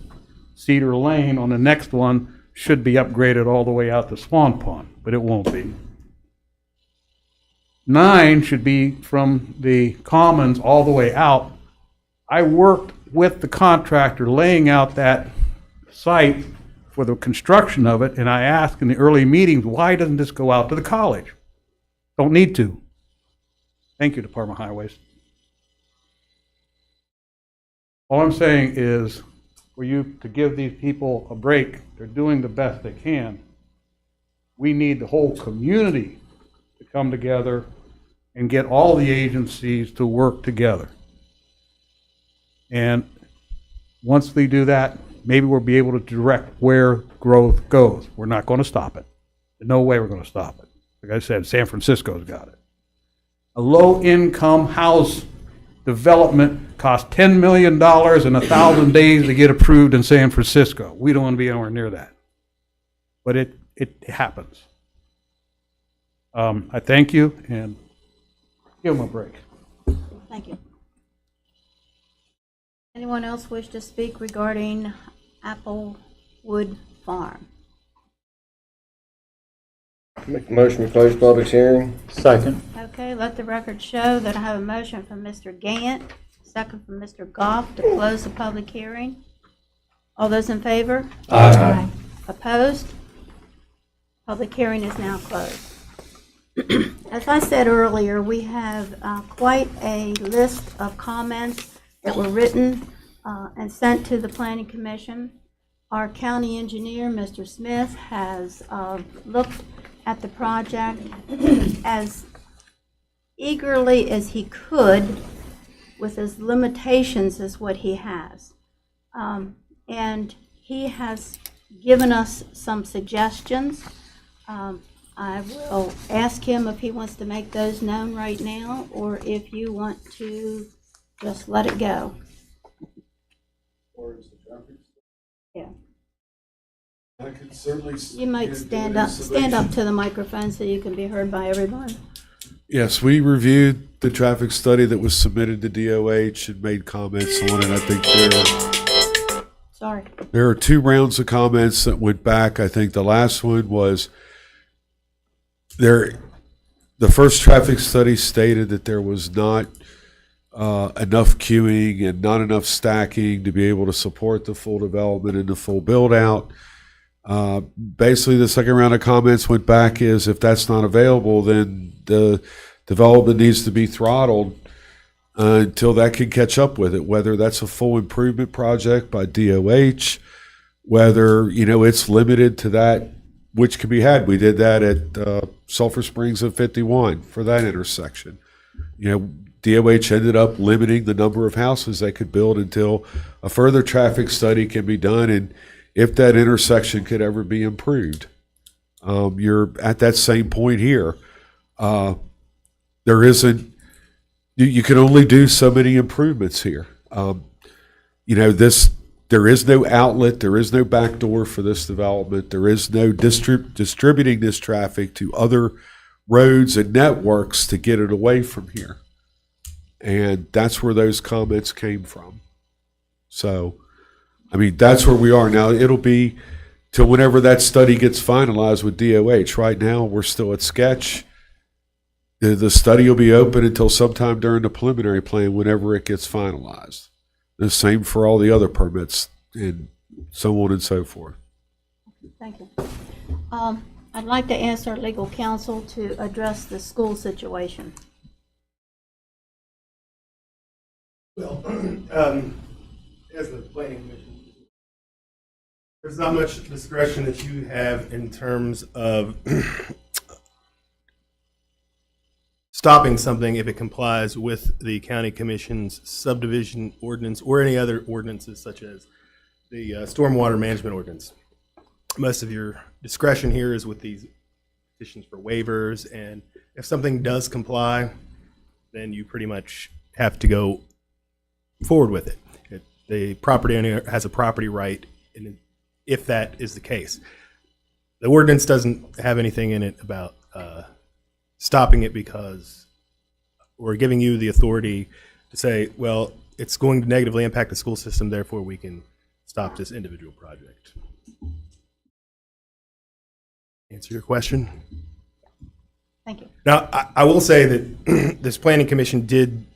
S21: Cedar Lane on the next one should be upgraded all the way out to Swan Pond, but it won't be. 9 should be from the Commons all the way out. I worked with the contractor laying out that site for the construction of it, and I asked in the early meetings, why doesn't this go out to the college? Don't need to. Thank you, Department of Highways. All I'm saying is for you to give these people a break. They're doing the best they can. We need the whole community to come together and get all the agencies to work together. And once we do that, maybe we'll be able to direct where growth goes. We're not going to stop it. There's no way we're going to stop it. Like I said, San Francisco's got it. A low-income house development costs $10 million in 1,000 days to get approved in San Francisco. We don't want to be anywhere near that. But it happens. I thank you, and give them a break.
S1: Thank you. Anyone else wish to speak regarding Applewood Farm?
S8: Make a motion to close public hearing.
S3: Second.
S1: Okay, let the record show that I have a motion from Mr. Gant, second from Mr. Goff to close the public hearing. All those in favor?
S8: Aye.
S1: Opposed? Public hearing is now closed. As I said earlier, we have quite a list of comments that were written and sent to the Planning Commission. Our county engineer, Mr. Smith, has looked at the project as eagerly as he could with as limitations as what he has. And he has given us some suggestions. I will ask him if he wants to make those known right now, or if you want to just let it go. Yeah.
S10: I could certainly.
S1: You might stand up to the microphone so you can be heard by everyone.
S10: Yes, we reviewed the traffic study that was submitted to DOH and made comments on it. I think there are 2 rounds of comments that went back. I think the last one was the first traffic study stated that there was not enough queuing and not enough stacking to be able to support the full development and the full build out. Basically, the second round of comments went back is if that's not available, then the development needs to be throttled until that can catch up with it, whether that's a full improvement project by DOH, whether, it's limited to that which can be had. We did that at Sulphur Springs and 51 for that intersection. DOH ended up limiting the number of houses they could build until a further traffic study can be done, and if that intersection could ever be improved. You're at that same point here. There isn't, you can only do so many improvements here. There is no outlet, there is no back door for this development, there is no distributing this traffic to other roads and networks to get it away from here. And that's where those comments came from. So, that's where we are now. It'll be till whenever that study gets finalized with DOH. Right now, we're still at sketch. The study will be open until sometime during the preliminary plan whenever it gets finalized. The same for all the other permits and so on and so forth.
S1: Thank you. I'd like to ask our legal counsel to address the school situation.
S7: Well, as the planning commission, there's not much discretion that you have in terms of stopping something if it complies with the county commission's subdivision ordinance or any other ordinances such as the stormwater management ordinance. Most of your discretion here is with these petitions for waivers, and if something does comply, then you pretty much have to go forward with it. The property owner has a property right, and if that is the case. The ordinance doesn't have anything in it about stopping it because we're giving you the authority to say, well, it's going to negatively impact the school system, therefore we can stop this individual project. Answer your question?
S1: Thank you.
S7: Now, I will say that this planning commission did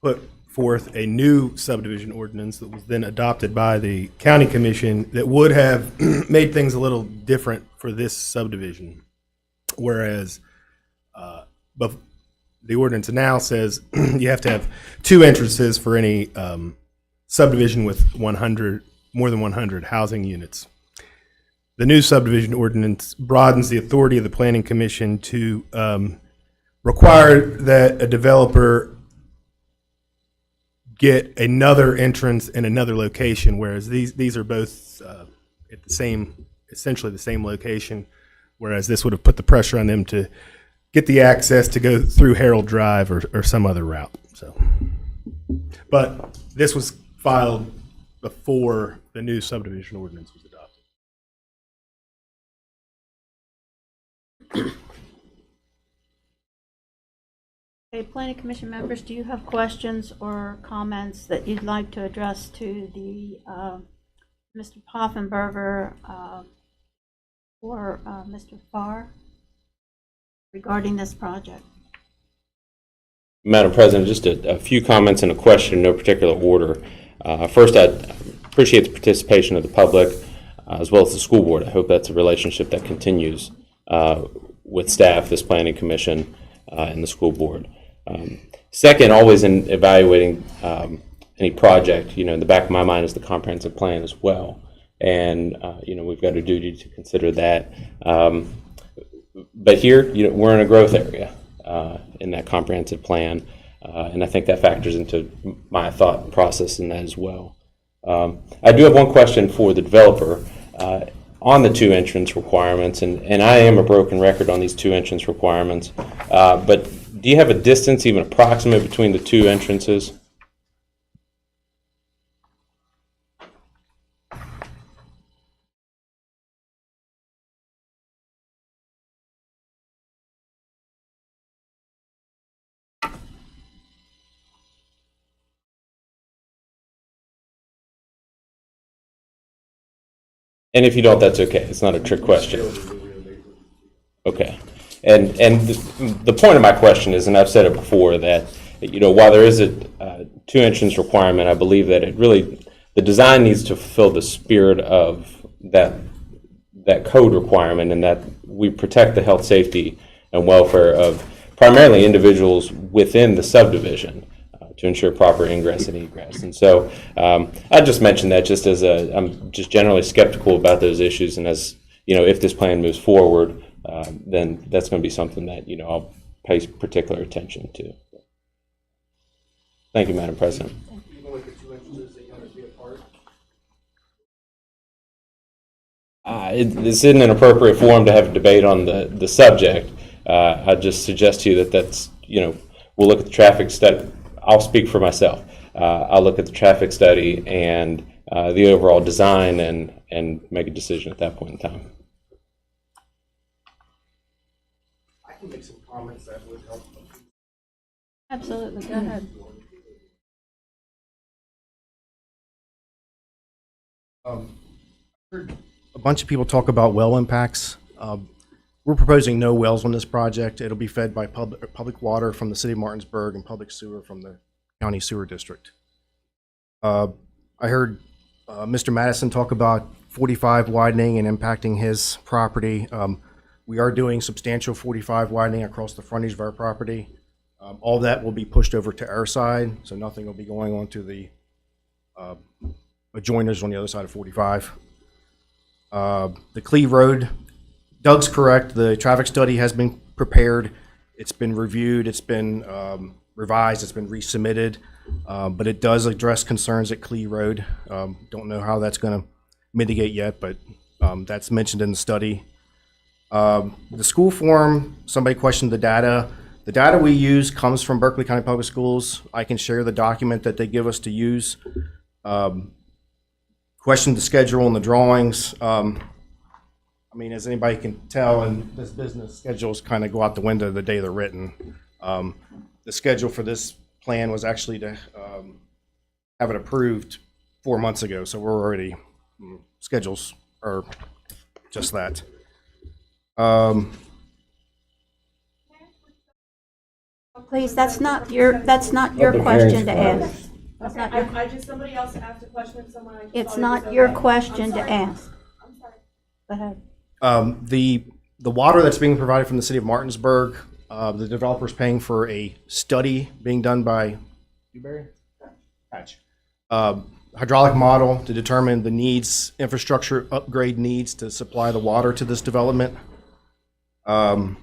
S7: put forth a new subdivision ordinance that was then adopted by the county commission that would have made things a little different for this subdivision. Whereas but the ordinance now says you have to have 2 entrances for any subdivision with more than 100 housing units. The new subdivision ordinance broadens the authority of the planning commission to require that a developer get another entrance in another location, whereas these are both at the same, essentially the same location, whereas this would have put the pressure on them to get the access to go through Harold Drive or some other route. So, but this was filed before the new subdivision ordinance was adopted.
S1: Okay, planning commission members, do you have questions or comments that you'd like to address to the Mr. Poffenberger or Mr. Farr regarding this project?
S6: Madam President, just a few comments and a question in no particular order. First, I appreciate the participation of the public as well as the school board. I hope that's a relationship that continues with staff, this planning commission, and the school board. Second, always in evaluating any project, in the back of my mind is the comprehensive plan as well. And, we've got a duty to consider that. But here, we're in a growth area in that comprehensive plan. And I think that factors into my thought process in that as well. I do have one question for the developer on the 2 entrance requirements. And I am a broken record on these 2 entrance requirements. But do you have a distance, even approximate, between the 2 entrances? And if you don't, that's okay. It's not a trick question. Okay. And the point of my question is, and I've said it before, that while there is a 2 entrance requirement, I believe that the design needs to fulfill the spirit of that code requirement, and that we protect the health, safety, and welfare of primarily individuals within the subdivision to ensure proper ingress and egress. And so I just mentioned that just as I'm just generally skeptical about those issues, and as if this plan moves forward, then that's going to be something that I'll pay particular attention to. Thank you, Madam President. This isn't an appropriate forum to have a debate on the subject. I just suggest to you that that's we'll look at the traffic study. I'll speak for myself. I'll look at the traffic study and the overall design and make a decision at that point in time.
S12: I can make some comments that would help.
S1: Absolutely, go ahead.
S2: Heard a bunch of people talk about well impacts. We're proposing no wells on this project. It'll be fed by public water from the city of Martinsburg and public sewer from the county sewer district. I heard Mr. Madison talk about 45 widening and impacting his property. We are doing substantial 45 widening across the frontage of our property. All that will be pushed over to our side, so nothing will be going on to the adjoiners on the other side of 45. The Cleve Road, Doug's correct. The traffic study has been prepared. It's been reviewed. It's been revised. It's been resubmitted. But it does address concerns at Cleve Road. Don't know how that's going to mitigate yet, but that's mentioned in the study. The school form, somebody questioned the data. The data we use comes from Berkeley County Public Schools. I can share the document that they give us to use. Questioned the schedule and the drawings. I mean, as anybody can tell in this business, schedules kind of go out the window the day they're written. The schedule for this plan was actually to have it approved 4 months ago, so we're already, schedules are just that.
S1: Please, that's not your question to ask. That's not your,
S13: I just, somebody else asked a question, someone I
S1: it's
S13: thought it
S1: not
S13: was
S1: your
S13: okay.
S1: question
S13: I'm
S1: to
S13: sorry.
S1: ask.
S13: I'm sorry.
S1: Go ahead.
S2: The water that's being provided from the city of Martinsburg, the developer's paying for a study being done by Dewberry? Hatch. Hydraulic model to determine the needs, infrastructure upgrade needs to supply the water to this development. The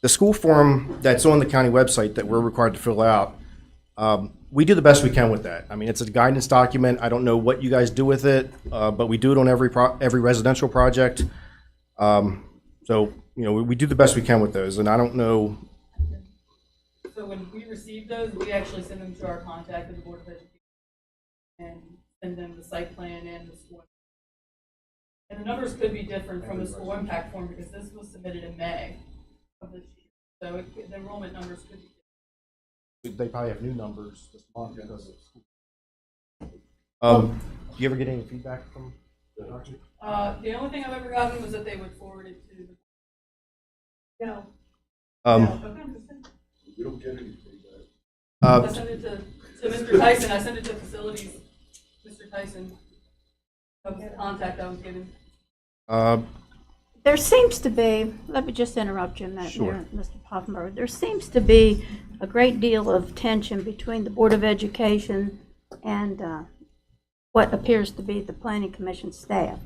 S2: school form that's on the county website that we're required to fill out, we do the best we can with that. I mean, it's a guidance document. I don't know what you guys do with it, but we do it on every residential project. So, you know, we do the best we can with those, and I don't know.
S4: So when we receive those, we actually send them to our contact at the Board of Education and send them the site plan and the school. And the numbers could be different from the school impact form because this was submitted in May of this year. So the enrollment numbers could be different.
S2: They probably have new numbers this month because of school. Do you ever get any feedback from the doctor?
S4: The only thing I've ever gotten was that they would forward it to the. No.
S10: We don't get any feedback.
S4: I sent it to Mr. Tyson. I sent it to facilities. Mr. Tyson. That was the contact I was given.
S1: There seems to be, let me just interrupt you a minute,
S2: Sure.
S1: Mr. Poffenberg. There seems to be a great deal of tension between the Board of Education and what appears to be the Planning Commission staff.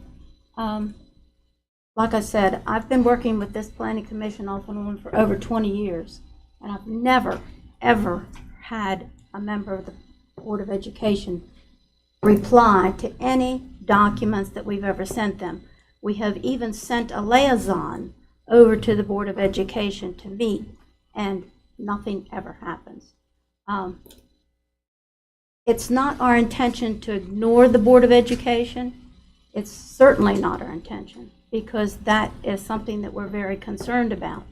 S1: Like I said, I've been working with this Planning Commission off and on for over 20 years, and I've never, ever had a member of the Board of Education reply to any documents that we've ever sent them. We have even sent a liaison over to the Board of Education to meet, and nothing ever happens. It's not our intention to ignore the Board of Education. It's certainly not our intention, because that is something that we're very concerned about.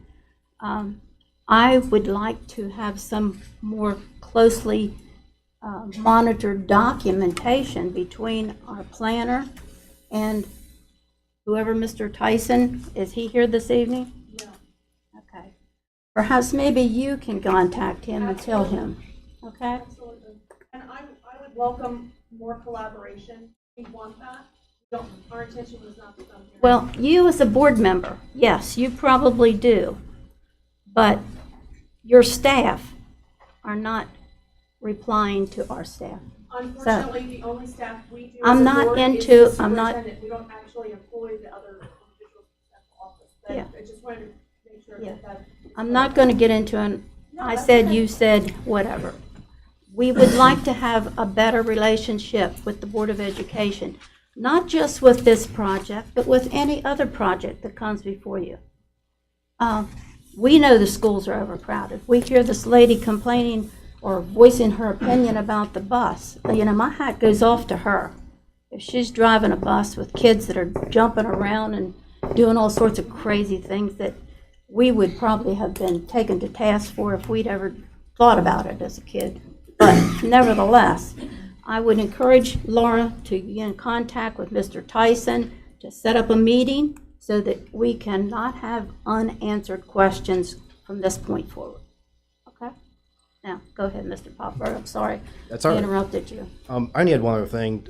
S1: I would like to have some more closely monitored documentation between our planner and whoever Mr. Tyson, is he here this evening?
S13: No.
S1: Okay. Perhaps maybe you can contact him and tell him, okay?
S13: Absolutely. And I would welcome more collaboration. We want that. Our intention was not to come here.
S1: Well, you as a board member, yes, you probably do. But your staff are not replying to our staff.
S13: Unfortunately, the only staff we do
S1: I'm
S13: as a
S1: not
S13: board
S1: into-
S13: is the
S1: I'm not-
S13: superintendent. We don't actually employ the other officials at the office. But
S1: Yeah.
S13: I just wanted to make sure
S1: Yeah.
S13: that.
S1: I'm not going to get into an, I said, you said, whatever. We would like to have a better relationship with the Board of Education, not just with this project, but with any other project that comes before you. We know the schools are overcrowded. We hear this lady complaining or voicing her opinion about the bus. You know, my hat goes off to her. If she's driving a bus with kids that are jumping around and doing all sorts of crazy things that we would probably have been taken to task for if we'd ever thought about it as a kid. But nevertheless, I would encourage Laura to be in contact with Mr. Tyson to set up a meeting so that we cannot have unanswered questions from this point forward. Okay? Now, go ahead, Mr. Popper. I'm sorry
S2: That's all
S1: I
S2: right.
S1: interrupted you.
S2: I only had one other thing.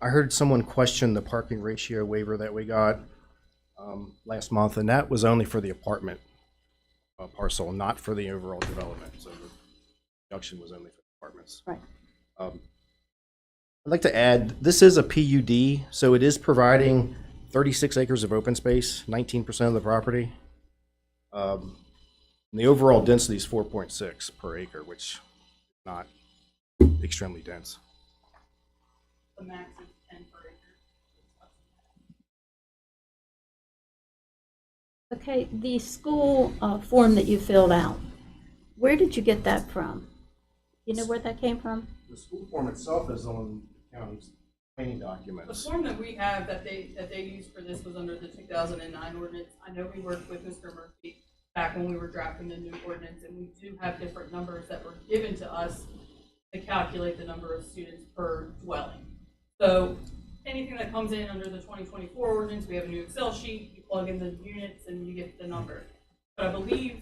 S2: I heard someone question the parking ratio waiver that we got last month, and that was only for the apartment parcel, not for the overall development. So the reduction was only for apartments.
S1: Right.
S2: I'd like to add, this is a PUD, so it is providing 36 acres of open space, 19% of the property. And the overall density is 4.6 per acre, which is not extremely dense.
S4: The max is 10 per acre.
S1: Okay, the school form that you filled out, where did you get that from? You know where that came from?
S2: The school form itself is on the county's planning
S4: The
S2: documents.
S4: form that we have that they used for this was under the 2009 ordinance. I know we worked with Mr. Murphy back when we were drafting the new ordinance, and we do have different numbers that were given to us to calculate the number of students per dwelling. So anything that comes in under the 2024 ordinance, we have a new Excel sheet, you plug in the units and you get the number. But I believe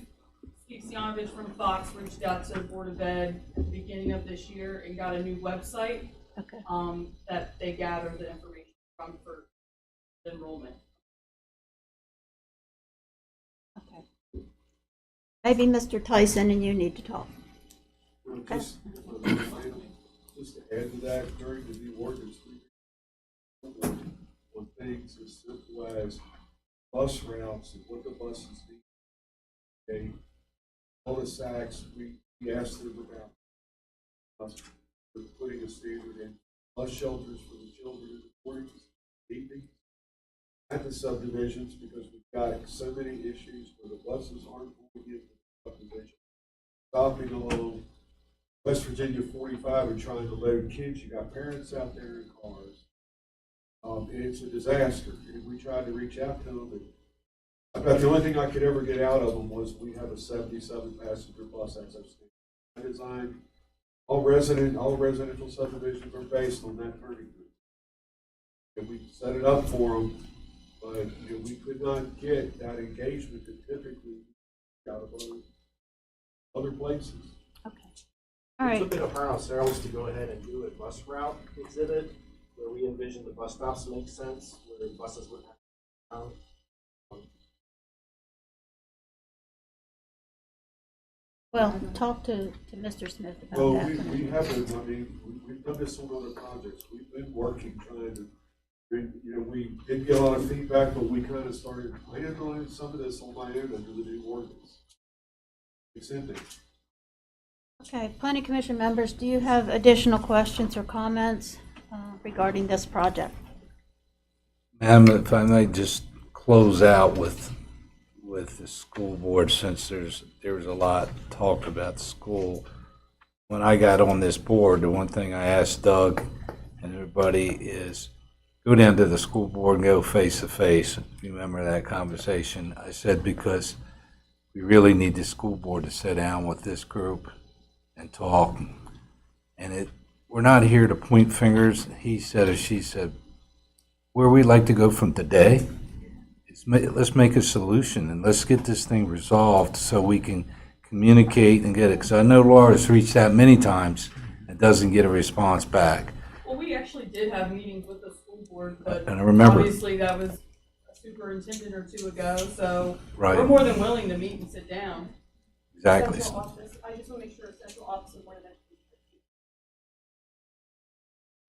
S4: Steve Sianovich from Fox reached out to the Board of Ed at the beginning of this year and got a new website that they gather the information from for enrollment.
S1: Okay. Maybe Mr. Tyson and you need to talk. Okay.
S10: Just to add to that, during the new ordinance, on things as simple as bus routes and what the buses need. Okay, cul-de-sacs, we asked them about us putting a standard in bus shelters for the children in the mornings, evenings, at the subdivisions, because we've got so many issues where the buses aren't going into the subdivision, stopping along West Virginia 45 and trying to load kids. You got parents out there in cars. And it's a disaster. And we tried to reach out to them. And about the only thing I could ever get out of them was we have a 77-passenger bus as of I designed. All residential subdivisions are based on that turning group. And we set it up for them, but we could not get that engagement that typically out of other places.
S1: All right.
S2: It's a bit of our ourselves to go ahead and do a bus route exhibit where we envision the bus stops make sense, where the buses would have to
S1: Well, talk to Mr. Smith about
S10: Well,
S1: that.
S10: we have been, I mean, we've done this on other projects. We've been working, trying to, we did get a lot of feedback, but we kind of started handling some of this on my own under the new ordinance. It's in there.
S1: Okay, Planning Commission members, do you have additional questions or comments regarding this project?
S9: Ma'am, if I may just close out with the school board, since there was a lot talked about school. When I got on this board, the one thing I asked Doug and everybody is go down to the school board and go face to face. If you remember that conversation, I said, because we really need the school board to sit down with this group and talk. And we're not here to point fingers, he said or she said. Where we'd like to go from today is let's make a solution and let's get this thing resolved so we can communicate and get it. Because I know Laura's reached out many times and doesn't get a response back.
S4: Well, we actually did have meetings with the school board, but
S9: And I remember.
S4: obviously that was a superintendent or two ago, so
S9: Right.
S4: we're more than willing to meet and sit down.
S9: Exactly.
S4: Central office, I just want to make sure central office of Board of Education.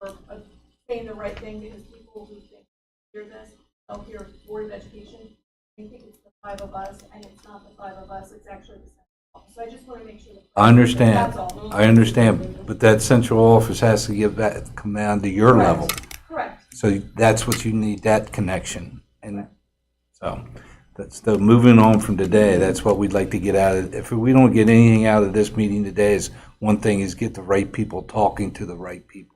S4: Or saying the right thing, because people who think hear this, they'll hear Board of Education, they think it's the five of us, and it's not the five of us, it's actually the central office. So I just want to make sure.
S9: I understand.
S4: That's all.
S9: I understand, but that central office has to give that, come down to your
S4: Correct.
S9: level.
S4: Correct.
S9: So that's what you need, that connection. And so that's the moving on from today. That's what we'd like to get out of. If we don't get anything out of this meeting today, is one thing is get the right people talking to the right people.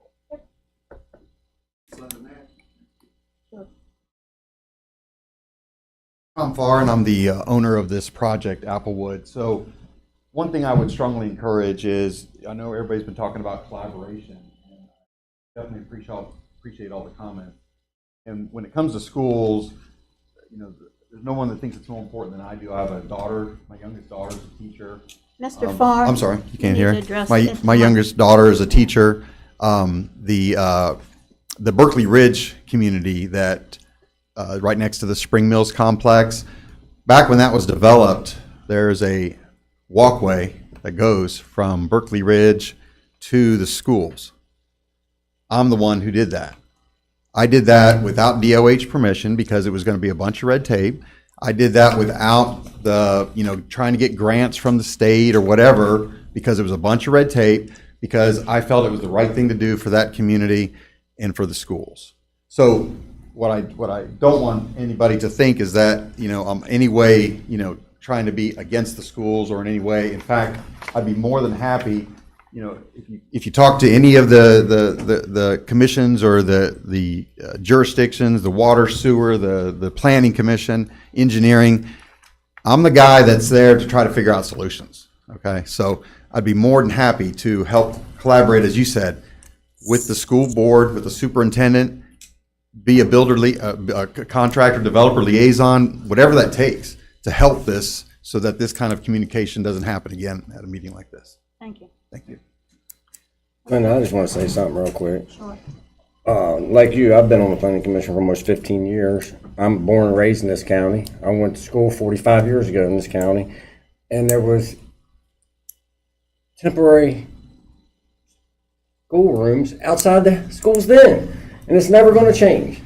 S5: I'm Farr, and I'm the owner of this project, Applewood. So one thing I would strongly encourage is, I know everybody's been talking about collaboration, and I definitely appreciate all the comments. And when it comes to schools, there's no one that thinks it's more important than I do. I have a daughter, my youngest daughter's a teacher.
S1: Mr. Farr.
S5: I'm sorry, you can't
S1: need
S5: hear.
S1: to address
S5: My
S1: Mr.
S5: youngest daughter is a teacher. The Berkeley Ridge community that right next to the Spring Mills complex. Back when that was developed, there's a walkway that goes from Berkeley Ridge to the schools. I'm the one who did that. I did that without DOH permission because it was going to be a bunch of red tape. I did that without trying to get grants from the state or whatever because it was a bunch of red tape, because I felt it was the right thing to do for that community and for the schools. So what I don't want anybody to think is that, I'm any way, trying to be against the schools or in any way. In fact, I'd be more than happy, if you talk to any of the commissions or the jurisdictions, the water, sewer, the planning commission, engineering, I'm the guy that's there to try to figure out solutions. Okay, so I'd be more than happy to help collaborate, as you said, with the school board, with the superintendent, be a a contractor, developer liaison, whatever that takes to help this so that this kind of communication doesn't happen again at a meeting like this.
S1: Thank you.
S5: Thank you.
S8: And I just want to say something real quick.
S1: Sure.
S8: Like you, I've been on the planning commission for almost 15 years. I'm born and raised in this county. I went to school 45 years ago in this county, and there was temporary schoolrooms outside the schools then, and it's never going to change.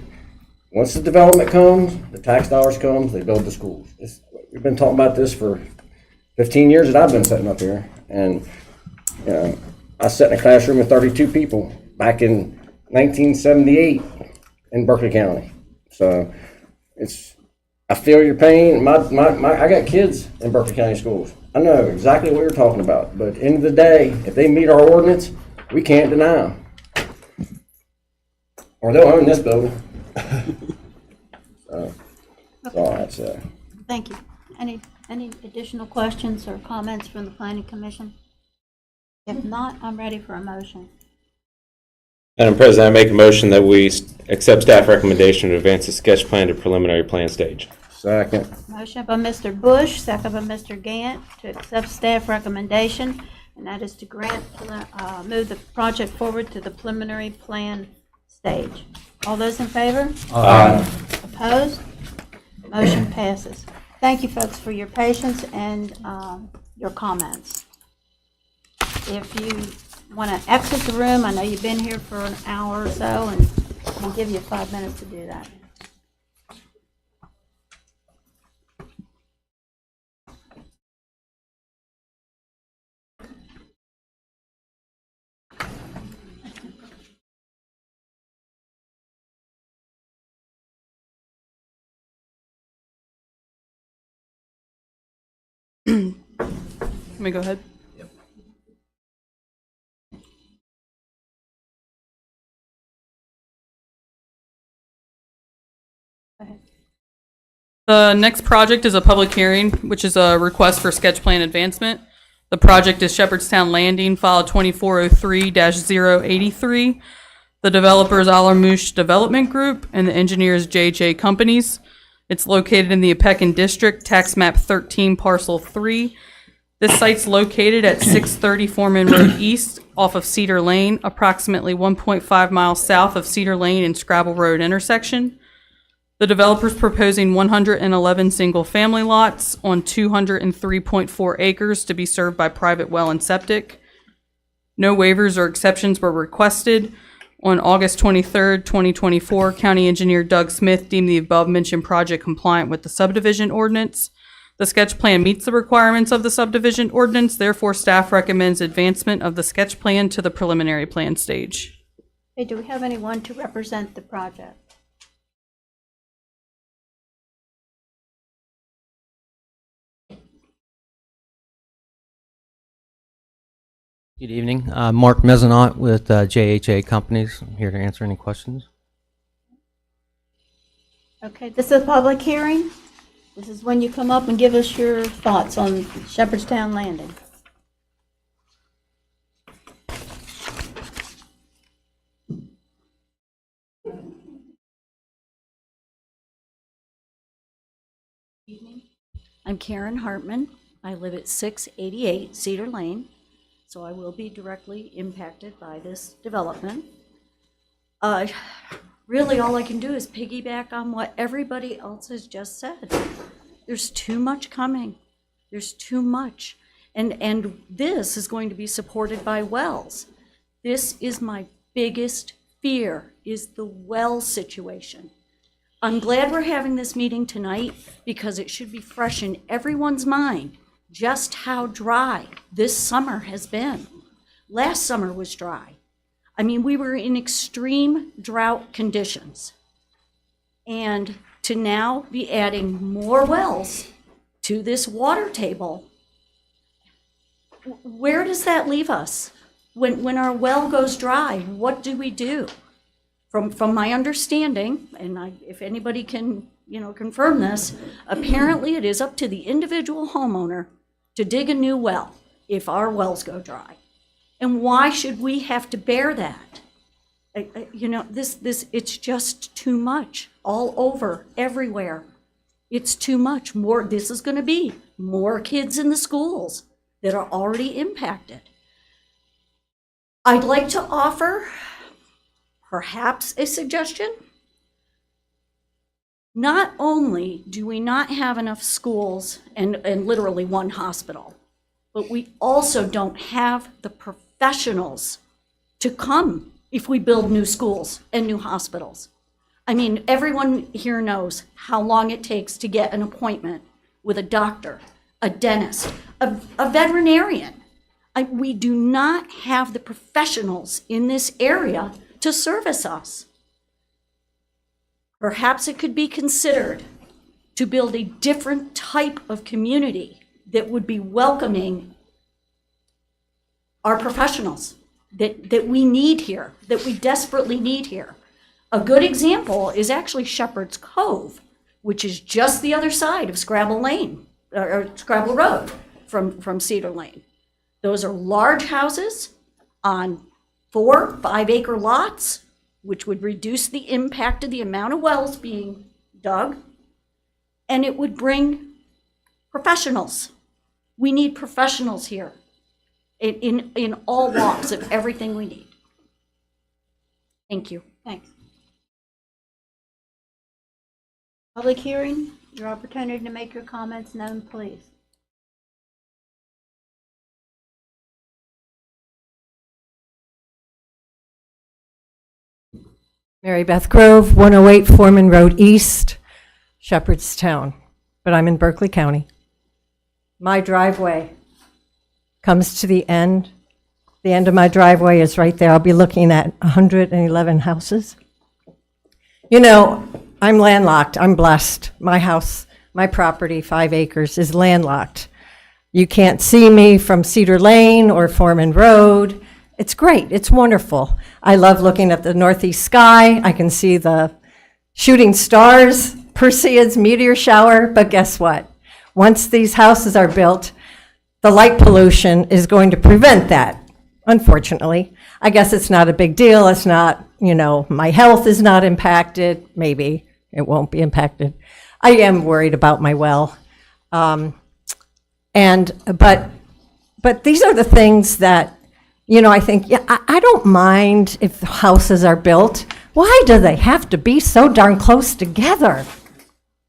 S8: Once the development comes, the tax dollars comes, they build the schools. We've been talking about this for 15 years that I've been sitting up here, and I sat in a classroom with 32 people back in 1978 in Berkeley County. So I feel your pain. I got kids in Berkeley County schools. I know exactly what you're talking about. But at the end of the day, if they meet our ordinance, we can't deny them. Or they'll own this building. So that's all I have to say.
S1: Thank you. Any additional questions or comments from the planning commission? If not, I'm ready for a motion.
S6: Madam President, I make a motion that we accept staff recommendation to advance the sketch plan to preliminary plan stage.
S8: Second.
S1: Motion by Mr. Bush, second by Mr. Gant to accept staff recommendation, and that is to move the project forward to the preliminary plan stage. All those in favor?
S8: Aye.
S1: Opposed? Motion passes. Thank you, folks, for your patience and your comments. If you want to exit the room, I know you've been here for an hour or so, and I'll give you 5 minutes to do that.
S4: Let me go ahead. The next project is a public hearing, which is a request for sketch plan advancement. The project is Shepherdstown Landing, file 2403-083. The developer is Alarmouche Development Group, and the engineer is J.J. Companies. It's located in the Apecan District, tax map 13, parcel 3. This site's located at 630 Foreman Road East off of Cedar Lane, approximately 1.5 miles south of Cedar Lane and Scrabble Road intersection. The developer's proposing 111 single-family lots on 203.4 acres to be served by private well and septic. No waivers or exceptions were requested. On August 23rd, 2024, County Engineer Doug Smith deemed the above-mentioned project compliant with the subdivision ordinance. The sketch plan meets the requirements of the subdivision ordinance, therefore staff recommends advancement of the sketch plan to the preliminary plan stage.
S1: Hey, do we have anyone to represent the project?
S11: Good evening. Mark Mezzanot with JHA Companies. I'm here to answer any questions.
S1: Okay, this is a public hearing. This is when you come up and give us your thoughts on Shepherdstown Landing.
S22: I'm Karen Hartman. I live at 688 Cedar Lane, so I will be directly impacted by this development. Really, all I can do is piggyback on what everybody else has just said. There's too much coming. There's too much. And this is going to be supported by wells. This is my biggest fear, is the well situation. I'm glad we're having this meeting tonight because it should be fresh in everyone's mind just how dry this summer has been. Last summer was dry. I mean, we were in extreme drought conditions. And to now be adding more wells to this water table, where does that leave us? When our well goes dry, what do we do? From my understanding, and if anybody can, confirm this, apparently it is up to the individual homeowner to dig a new well if our wells go dry. And why should we have to bear that? It's just too much all over, everywhere. It's too much. This is going to be more kids in the schools that are already impacted. I'd like to offer perhaps a suggestion. Not only do we not have enough schools and literally one hospital, but we also don't have the professionals to come if we build new schools and new hospitals. I mean, everyone here knows how long it takes to get an appointment with a doctor, a dentist, a veterinarian. We do not have the professionals in this area to service us. Perhaps it could be considered to build a different type of community that would be welcoming our professionals that we need here, that we desperately need here. A good example is actually Shepherd's Cove, which is just the other side of Scrabble Lane, or Scrabble Road from Cedar Lane. Those are large houses on 4-5 acre lots, which would reduce the impact of the amount of wells being dug, and it would bring professionals. We need professionals here in all walks of everything we need. Thank you.
S1: Thanks. Public hearing, your opportunity to make your comments known, please.
S20: Mary Beth Grove, 108 Foreman Road East, Shepherdstown, but I'm in Berkeley County. My driveway comes to the end. The end of my driveway is right there. I'll be looking at 111 houses. I'm landlocked. I'm blessed. My house, my property, 5 acres, is landlocked. You can't see me from Cedar Lane or Foreman Road. It's great. It's wonderful. I love looking at the northeast sky. I can see the shooting stars, Perseids, meteor shower. But guess what? Once these houses are built, the light pollution is going to prevent that, unfortunately. I guess it's not a big deal. It's not, my health is not impacted. Maybe it won't be impacted. I am worried about my well. But these are the things that, I think, I don't mind if the houses are built. Why do they have to be so darn close together?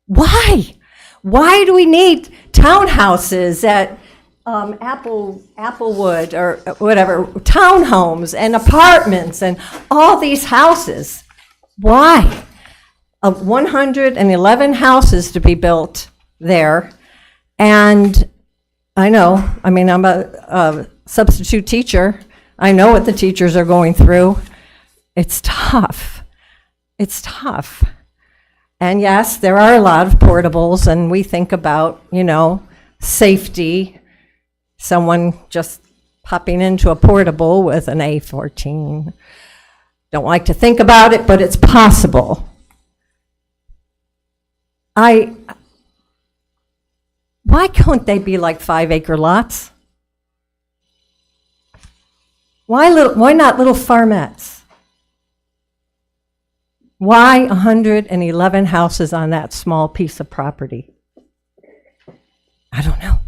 S20: Why? Why do we need townhouses at Applewood or whatever, townhomes and apartments and all these houses? Why? 111 houses to be built there. And I'm a substitute teacher. I know what the teachers are going through. It's tough. It's tough. And yes, there are a lot of portables, and we think about, safety. Someone just popping into a portable with an A14. Don't like to think about it, but it's possible. Why can't they be like 5 acre lots? Why not little farmettes? Why 111 houses on that small piece of property? I don't know.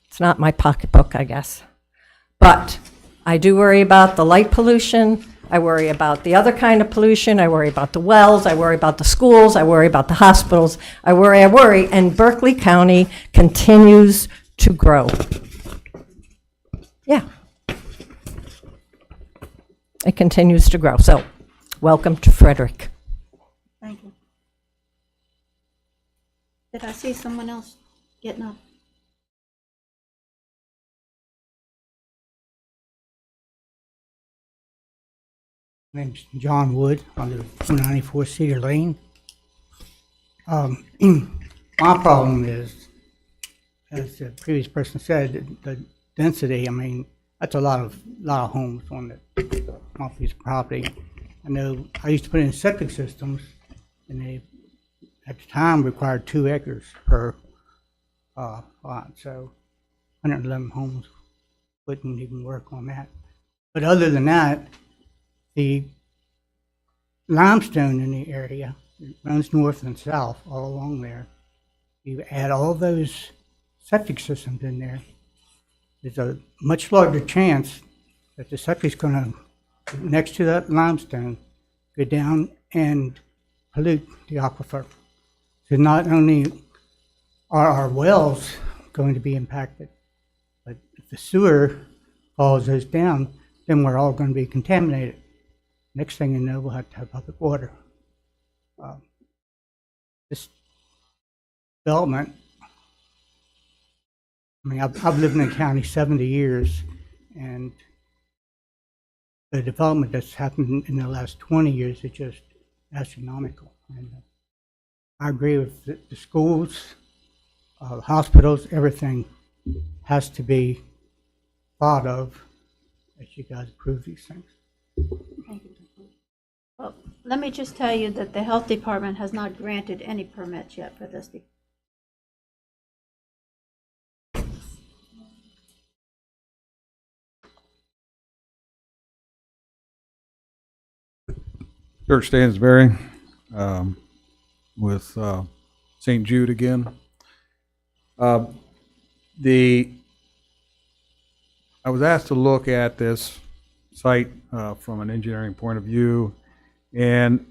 S20: It's not my pocketbook, I guess. But I do worry about the light pollution. I worry about the other kind of pollution. I worry about the wells. I worry about the schools. I worry about the hospitals. I worry. And Berkeley County continues to grow. Yeah. It continues to grow. So, welcome to Frederick.
S1: Thank you. Did I see someone else getting up?
S14: My name's John Wood. I live at 294 Cedar Lane. My problem is, as the previous person said, the density. I mean, that's a lot of homes on the small piece of property. I know I used to put in septic systems, and they at the time required 2 acres per lot. So 111 homes wouldn't even work on that. But other than that, the limestone in the area, it runs north and south all along there. You add all those septic systems in there, there's a much larger chance that the septic's going to, next to that limestone, go down and pollute the aquifer. So not only are our wells going to be impacted, but if the sewer falls those down, then we're all going to be contaminated. Next thing you know, we'll have to have public water. This development, I mean, I've lived in the county 70 years, and the development that's happened in the last 20 years is just astronomical. And I agree with the schools, hospitals, everything has to be thought of as you guys approve these things.
S1: Thank you. Well, let me just tell you that the health department has not granted any permits yet for this.
S21: Kurt Stansberry with St. Jude again. I was asked to look at this site from an engineering point of view, and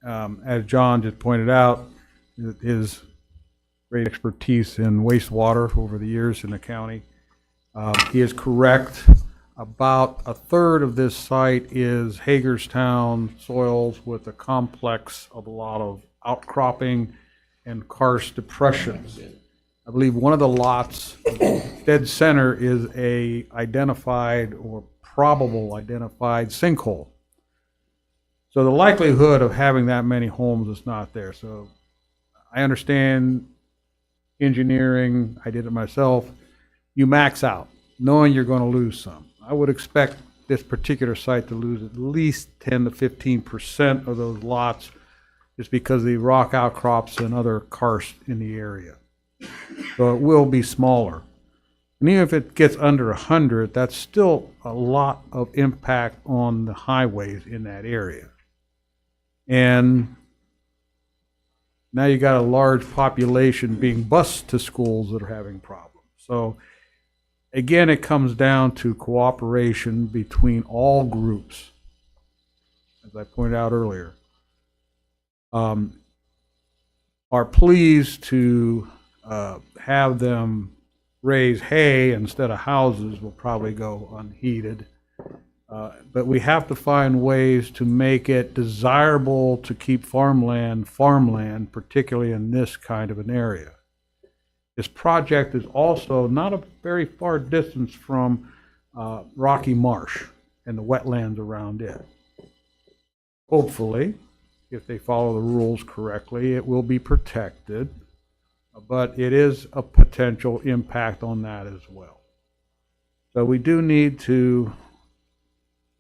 S21: as John just pointed out, his great expertise in wastewater over the years in the county, he is correct. About a third of this site is Hagerstown soils with a complex of a lot of outcropping and karst depressions. I believe one of the lots, dead center, is a identified or probable identified sinkhole. So the likelihood of having that many homes is not there. So I understand engineering, I did it myself. You max out, knowing you're going to lose some. I would expect this particular site to lose at least 10 to 15% of those lots just because of the rock outcrops and other karst in the area. So it will be smaller. And even if it gets under 100, that's still a lot of impact on the highways in that area. And now you got a large population being bused to schools that are having problems. So again, it comes down to cooperation between all groups, as I pointed out earlier. Are pleased to have them raise hay instead of houses will probably go unheeded. But we have to find ways to make it desirable to keep farmland, particularly in this kind of an area. This project is also not a very far distance from Rocky Marsh and the wetlands around it. Hopefully, if they follow the rules correctly, it will be protected, but it is a potential impact on that as well. So we do need to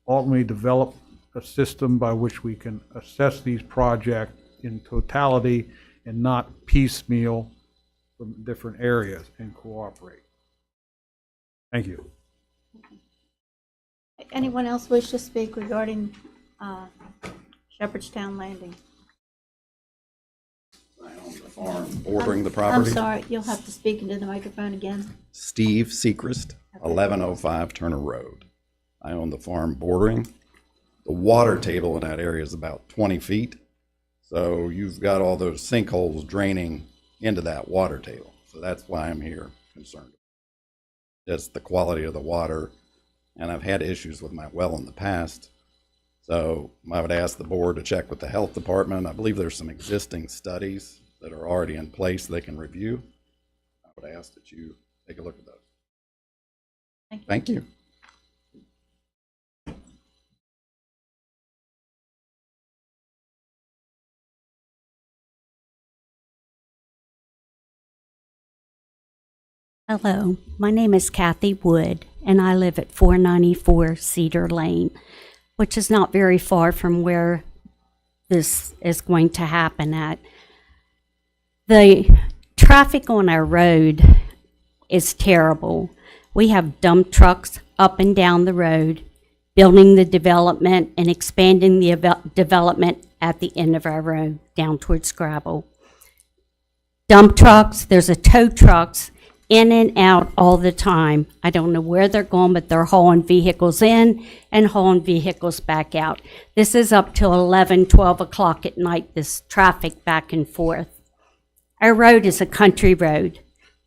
S21: ultimately develop a system by which we can assess these projects in totality and not piecemeal from different areas and cooperate. Thank you.
S1: Anyone else wish to speak regarding Shepherdstown Landing?
S15: Farm bordering the property.
S1: I'm sorry, you'll have to speak into the microphone again.
S15: Steve Sechrist, 1105 Turner Road. I own the farm bordering. The water table in that area is about 20 feet. So you've got all those sinkholes draining into that water table. So that's why I'm here concerned. Just the quality of the water. And I've had issues with my well in the past. So I would ask the board to check with the health department. I believe there's some existing studies that are already in place they can review. I would ask that you take a look at those. Thank you.
S16: Hello, my name is Kathy Wood, and I live at 494 Cedar Lane, which is not very far from where this is going to happen at. The traffic on our road is terrible. We have dump trucks up and down the road, building the development and expanding the development at the end of our road down towards Scrabble. Dump trucks, there's a tow trucks in and out all the time. I don't know where they're going, but they're hauling vehicles in and hauling vehicles back out. This is up till 11, 12 o'clock at night, this traffic back and forth. Our road is a country road.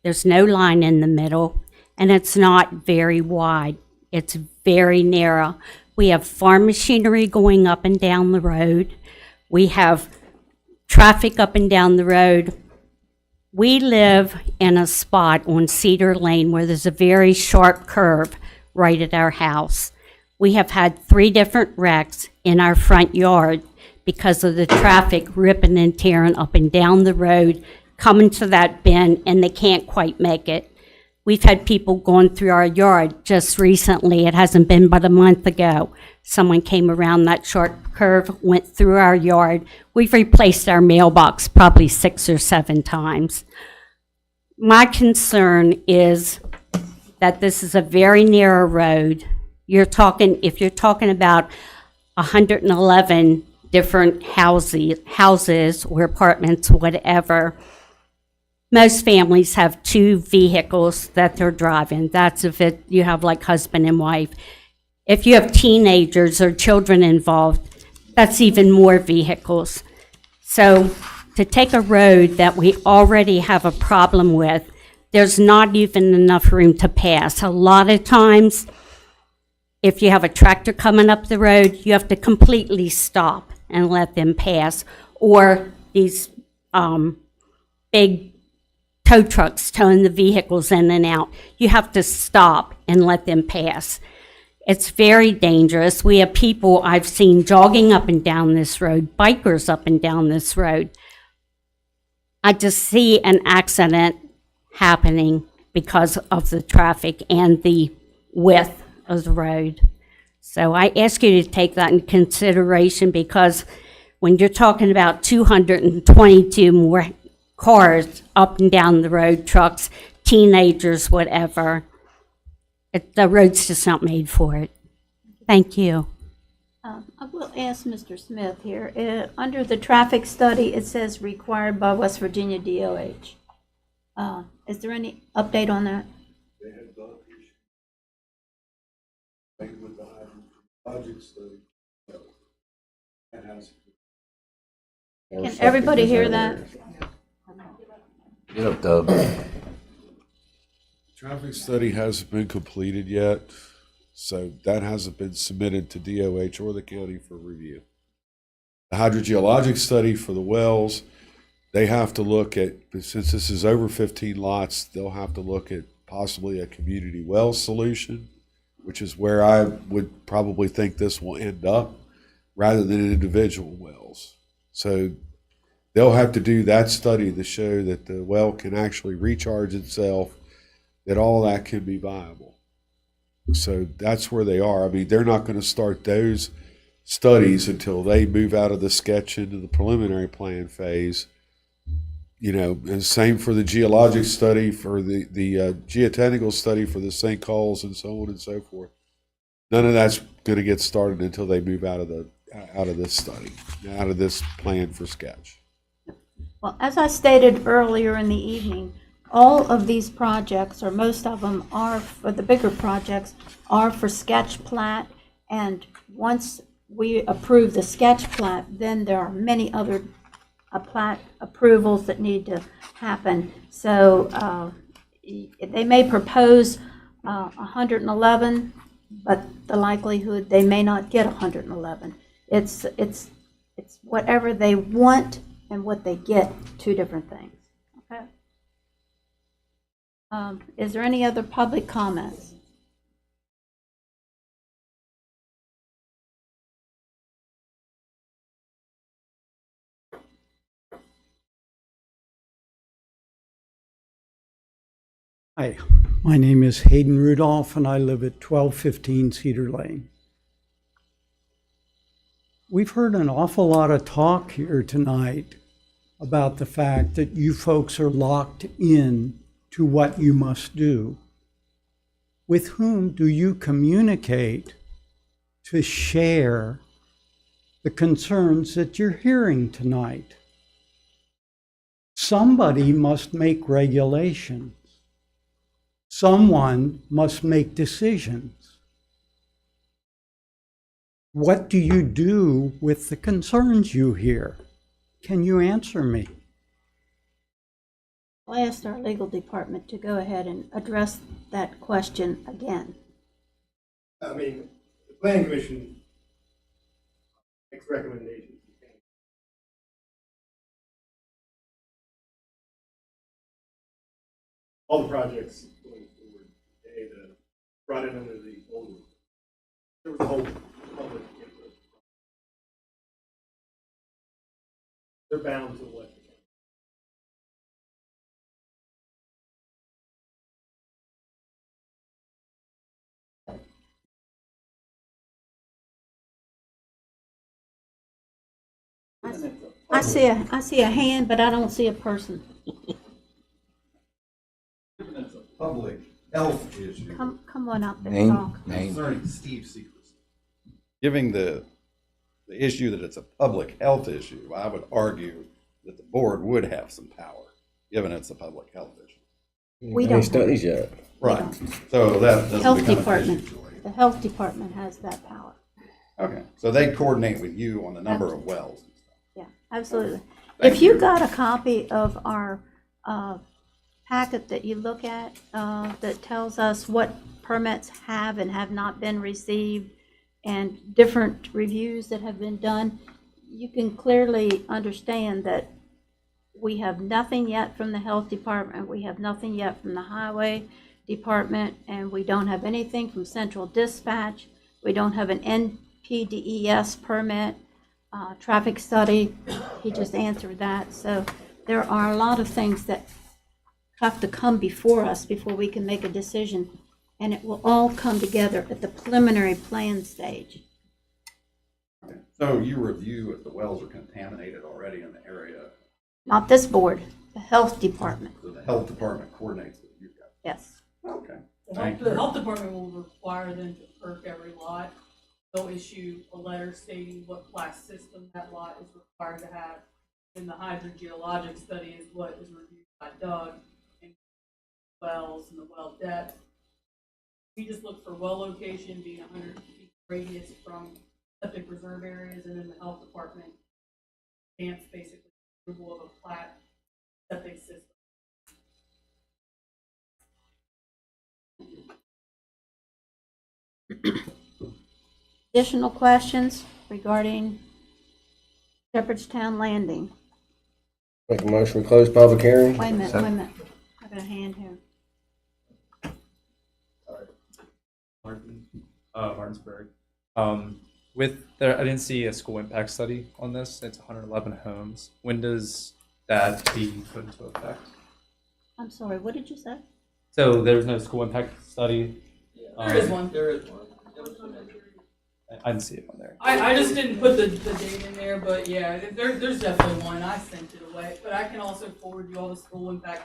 S16: There's no line in the middle, and it's not very wide. It's very narrow. We have farm machinery going up and down the road. We have traffic up and down the road. We live in a spot on Cedar Lane where there's a very sharp curve right at our house. We have had 3 different wrecks in our front yard because of the traffic ripping and tearing up and down the road, coming to that bend, and they can't quite make it. We've had people going through our yard just recently. It hasn't been but a month ago. Someone came around that sharp curve, went through our yard. We've replaced our mailbox probably 6 or 7 times. My concern is that this is a very narrow road. If you're talking about 111 different houses or apartments, whatever, most families have 2 vehicles that they're driving. That's if you have like husband and wife. If you have teenagers or children involved, that's even more vehicles. So to take a road that we already have a problem with, there's not even enough room to pass. A lot of times, if you have a tractor coming up the road, you have to completely stop and let them pass. Or these big tow trucks towing the vehicles in and out. You have to stop and let them pass. It's very dangerous. We have people I've seen jogging up and down this road, bikers up and down this road. I just see an accident happening because of the traffic and the width of the road. So I ask you to take that into consideration, because when you're talking about 222 more cars up and down the road, trucks, teenagers, whatever, the road's just not made for it. Thank you.
S1: I will ask Mr. Smith here. Under the traffic study, it says required by West Virginia DOH. Is there any update on that?
S10: They have done same with the hydrologic study. That has.
S1: Can everybody hear that?
S9: Get up, Dub.
S10: Traffic study hasn't been completed yet, so that hasn't been submitted to DOH or the county for review. The hydrogeologic study for the wells, they have to look at, since this is over 15 lots, they'll have to look at possibly a community well solution, which is where I would probably think this will end up, rather than individual wells. So they'll have to do that study to show that the well can actually recharge itself, that all that can be viable. So that's where they are. I mean, they're not going to start those studies until they move out of the sketch into the preliminary plan phase. You know, and same for the geologic study, for the geotechnical study for the sinkholes and so on and so forth. None of that's going to get started until they move out of this study, out of this plan for sketch.
S1: Well, as I stated earlier in the evening, all of these projects, or most of them are, for the bigger projects, are for sketch plat, and once we approve the sketch plat, then there are many other plat approvals that need to happen. So they may propose 111, but the likelihood they may not get 111. It's whatever they want and what they get, 2 different things. Okay. Is there any other public comments?
S18: Hi, my name is Hayden Rudolph, and I live at 1215 Cedar Lane. We've heard an awful lot of talk here tonight about the fact that you folks are locked in to what you must do. With whom do you communicate to share the concerns that you're hearing tonight? Somebody must make regulations. Someone must make decisions. What do you do with the concerns you hear? Can you answer me?
S1: I asked our legal department to go ahead and address that question again.
S7: I mean, the planning commission makes recommendations. All the projects going forward today that brought in under the old one, there was a whole public input. They're bound to what.
S1: I see a hand, but I don't see a person.
S15: It's a public health issue.
S1: Come on up and talk.
S15: Concerning Steve secrecy. Given the issue that it's a public health issue, I would argue that the board would have some power, given it's a public health issue.
S1: We don't.
S8: Studies yet.
S15: Right. So that doesn't
S1: Health
S15: become an
S1: department.
S15: issue to you.
S1: The health department has that power.
S15: Okay, so they coordinate with you on the number of wells.
S1: Yeah, absolutely. If you got a copy of our packet that you look at that tells us what permits have and have not been received and different reviews that have been done, you can clearly understand that we have nothing yet from the health department, we have nothing yet from the highway department, and we don't have anything from central dispatch. We don't have an NPDES permit, traffic study. He just answered that. So there are a lot of things that have to come before us before we can make a decision, and it will all come together at the preliminary plan stage.
S15: Okay. So you review if the wells are contaminated already in the area.
S1: Not this board, the health department.
S15: So the health department coordinates with you guys.
S1: Yes.
S15: Okay.
S4: The health department will require them to perk every lot. They'll issue a letter stating what class system that lot is required to have. And the hydrogeologic study is what is reviewed by Doug, and wells and the well depth. We just look for well location being 100 feet radius from septic reserve areas, and then the health department stamps basically approval of a plat septic system.
S1: Additional questions regarding Shepherdstown Landing?
S8: Make a motion, we close public hearing.
S1: Wait a minute, wait a minute. I got a hand here.
S19: Martinsburg. I didn't see a school impact study on this. It's 111 homes. When does that be put into effect?
S1: I'm sorry, what did you say?
S19: So there's no school impact study?
S4: There is one.
S19: There is one. I didn't see it on there.
S4: I just didn't put the date in there, but yeah, there's definitely one. I sent it away, but I can also forward you all the school impact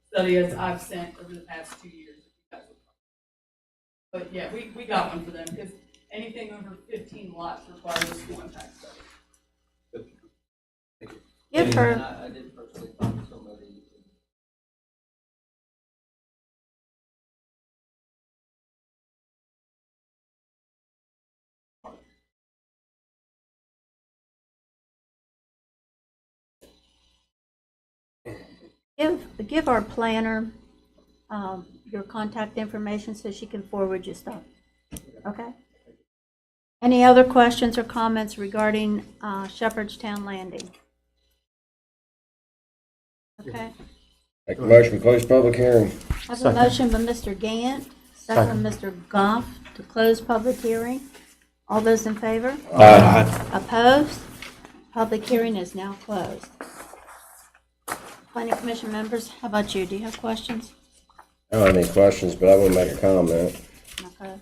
S4: studies I've sent over the past 2 years. But yeah, we got one for them because anything over 15 lots requires a school impact study.
S1: Give her.
S19: I did personally talk to somebody.
S1: Give our planner your contact information so she can forward you stuff. Okay? Any other questions or comments regarding Shepherdstown Landing? Okay.
S8: Make a motion, we close public hearing.
S1: I have a motion by Mr. Gant, second by Mr. Goff to close public hearing. All those in favor?
S8: Aye.
S1: Opposed? Public hearing is now closed. Planning Commission members, how about you? Do you have questions?
S8: I don't have any questions, but I will make a comment.
S1: Okay.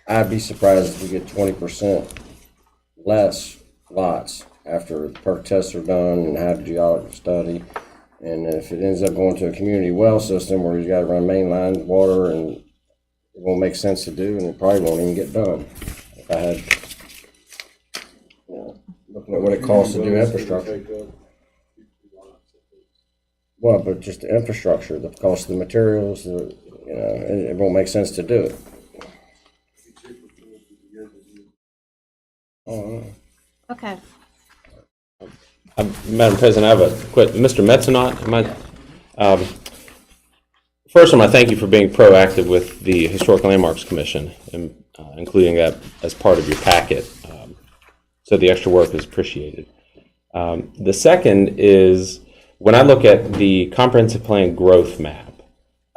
S8: I'd be surprised if we get 20% less lots after the perk tests are done and have the geological study. And if it ends up going to a community well system where you got to run main line water, and it won't make sense to do, and it probably won't even get done. If I had, looking at what it costs to do infrastructure. Well, but just the infrastructure, the cost of the materials, it won't make sense to do it.
S1: Okay.
S6: Madam President, I have a question. Mr. Metzonot, first, I want to thank you for being proactive with the Historic Landmarks Commission and including that as part of your packet. So the extra work is appreciated. The second is, when I look at the comprehensive plan growth map,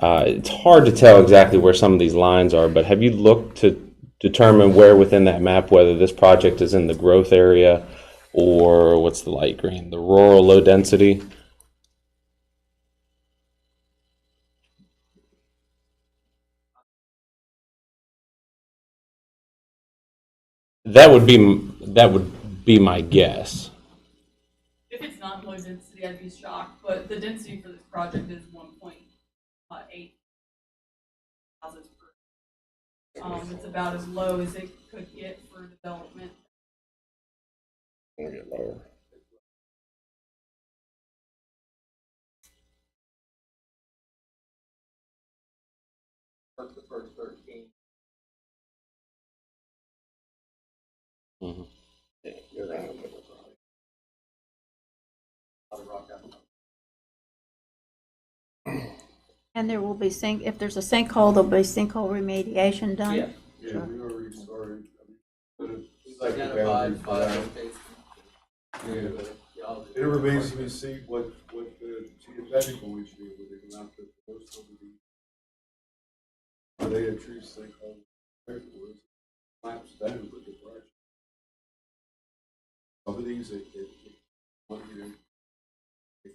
S6: it's hard to tell exactly where some of these lines are, but have you looked to determine where within that map, whether this project is in the growth area or what's the light green, the rural low density? That would be my guess.
S4: If it's not low density, I'd be shocked, but the density for this project is 1.8 houses per. It's about as low as it could get for development.
S8: Get lower.
S6: The first 13. Mm-hmm.
S8: Yeah, you're right.
S1: And there will be if there's a sinkhole, there'll be sinkhole remediation done?
S10: Yeah,
S1: Sure.
S10: we already started.
S9: Identified 5 locations.
S10: It remains to be seen what the geotechnical engineer, when they go out to most of the, are they a true sinkhole? Maps down with the brush. Some of these, it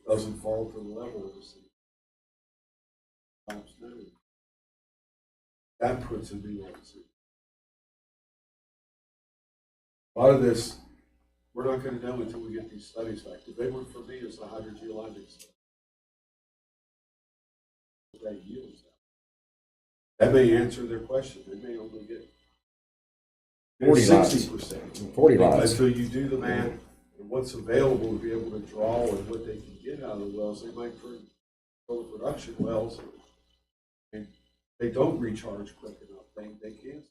S10: doesn't fall to the level of the sea. Maps down. That puts a new on the sea. A lot of this, we're not going to know until we get these studies back. The big one for me is the hydrogeologic study. What that yields. That may answer their question. They may only get 60%.
S8: 40 lots.
S10: Until you do the math and what's available to be able to draw and what they can get out of the wells. They might drill production wells and they don't recharge quick enough. They can't.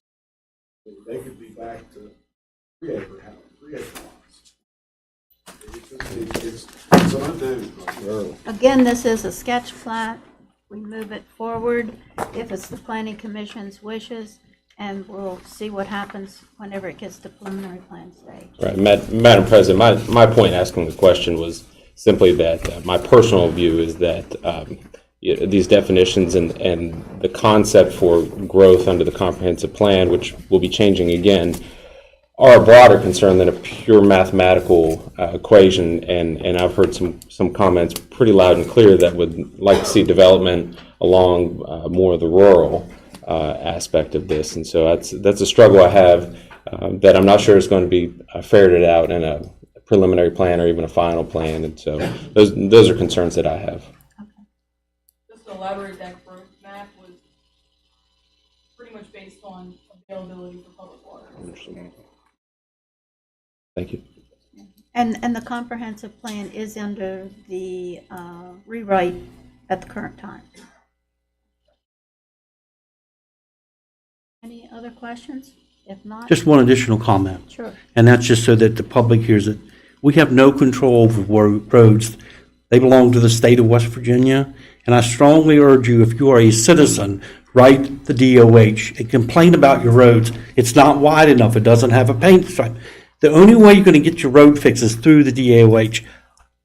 S10: They could be back to 3 acre house, 3 acre lots. It's an unknown.
S1: Again, this is a sketch plat. We move it forward if it's the planning commission's wishes, and we'll see what happens whenever it gets to preliminary plan stage.
S6: Right, Madam President, my point asking the question was simply that my personal view is that these definitions and the concept for growth under the comprehensive plan, which will be changing again, are a broader concern than a pure mathematical equation, and I've heard some comments pretty loud and clear that would like to see development along more of the rural aspect of this, and so that's a struggle I have that I'm not sure is going to be ferreted out in a preliminary plan or even a final plan, and so those are concerns that I have.
S4: Just to elaborate, that growth map was pretty much based on availability for public water.
S6: Thank you.
S1: And the comprehensive plan is under the rewrite at the current time. Any other questions? If not,
S3: Just one additional comment.
S1: Sure.
S3: And that's just so that the public hears it. We have no control over roads. They belong to the state of West Virginia. And I strongly urge you, if you are a citizen, write the DOH and complain about your roads. It's not wide enough. It doesn't have a paint stripe. The only way you're going to get your road fixed is through the DOH.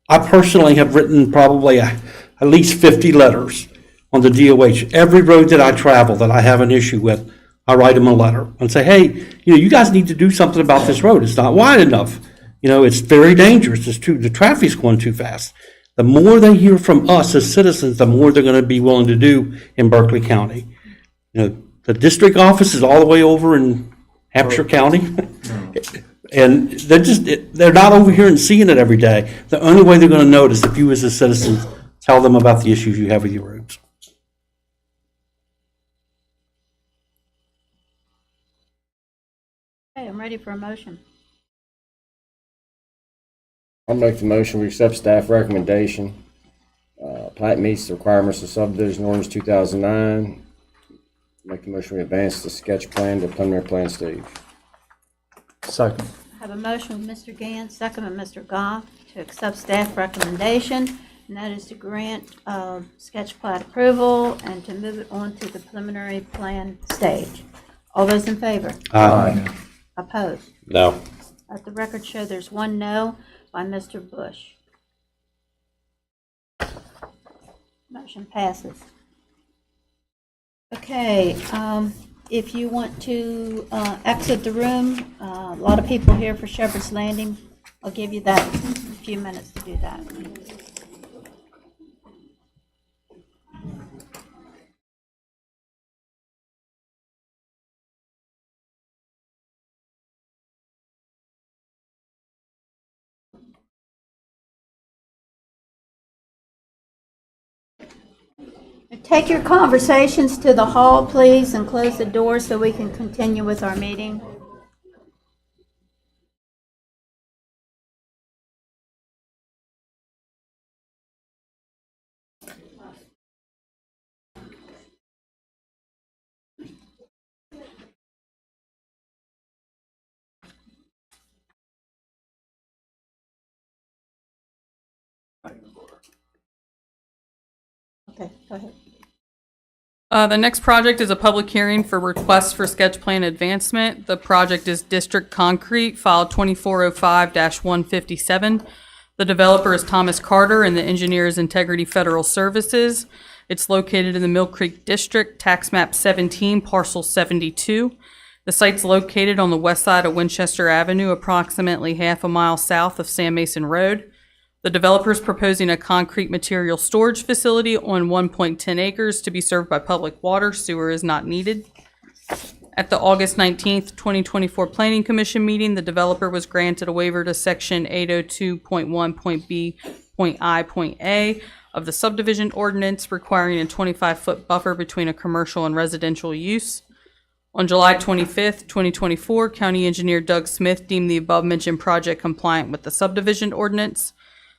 S3: I personally have written probably at least 50 letters on the DOH. Every road that I travel that I have an issue with, I write them a letter and say, hey, you guys need to do something about this road. It's not wide enough. It's very dangerous. The traffic's going too fast. The more they hear from us as citizens, the more they're going to be willing to do in Berkeley County. You know, the district office is all the way over in Hampshire County. And they're not over here and seeing it every day. The only way they're going to know it is if you as a citizen tell them about the issues you have with your roads.
S1: Okay, I'm ready for a motion.
S8: I'll make the motion, we accept staff recommendation. Plat meets the requirements of subdivision ordinance 2009. Make the motion, we advance the sketch plan to preliminary plan stage.
S9: Second.
S1: I have a motion with Mr. Gantz, second by Mr. Goff, to accept staff recommendation, and that is to grant sketch plat approval and to move it on to the preliminary plan stage. All those in favor?
S3: Aye.
S1: Opposed?
S6: No.
S1: Let the record show there's one no by Mr. Bush. Motion passes. Okay, if you want to exit the room, a lot of people here for Shepherd's Landing. I'll give you that a few minutes to do that. Take your conversations to the hall, please, and close the door so we can continue with our meeting. Okay, go ahead.
S4: The next project is a public hearing for request for sketch plan advancement. The project is District Concrete, file 2405-157. The developer is Thomas Carter and the engineer is Integrity Federal Services. It's located in the Mill Creek District, tax map 17, parcel 72. The site's located on the west side of Winchester Avenue, approximately half a mile south of Sam Mason Road. The developer is proposing a concrete material storage facility on 1.10 acres to be served by public water. Sewer is not needed. At the August 19th, 2024 Planning Commission meeting, the developer was granted a waiver to Section 802.1.B.I.A of the subdivision ordinance requiring a 25-foot buffer between a commercial and residential use. On July 25th, 2024, County Engineer Doug Smith deemed the above-mentioned project compliant with the subdivision ordinance.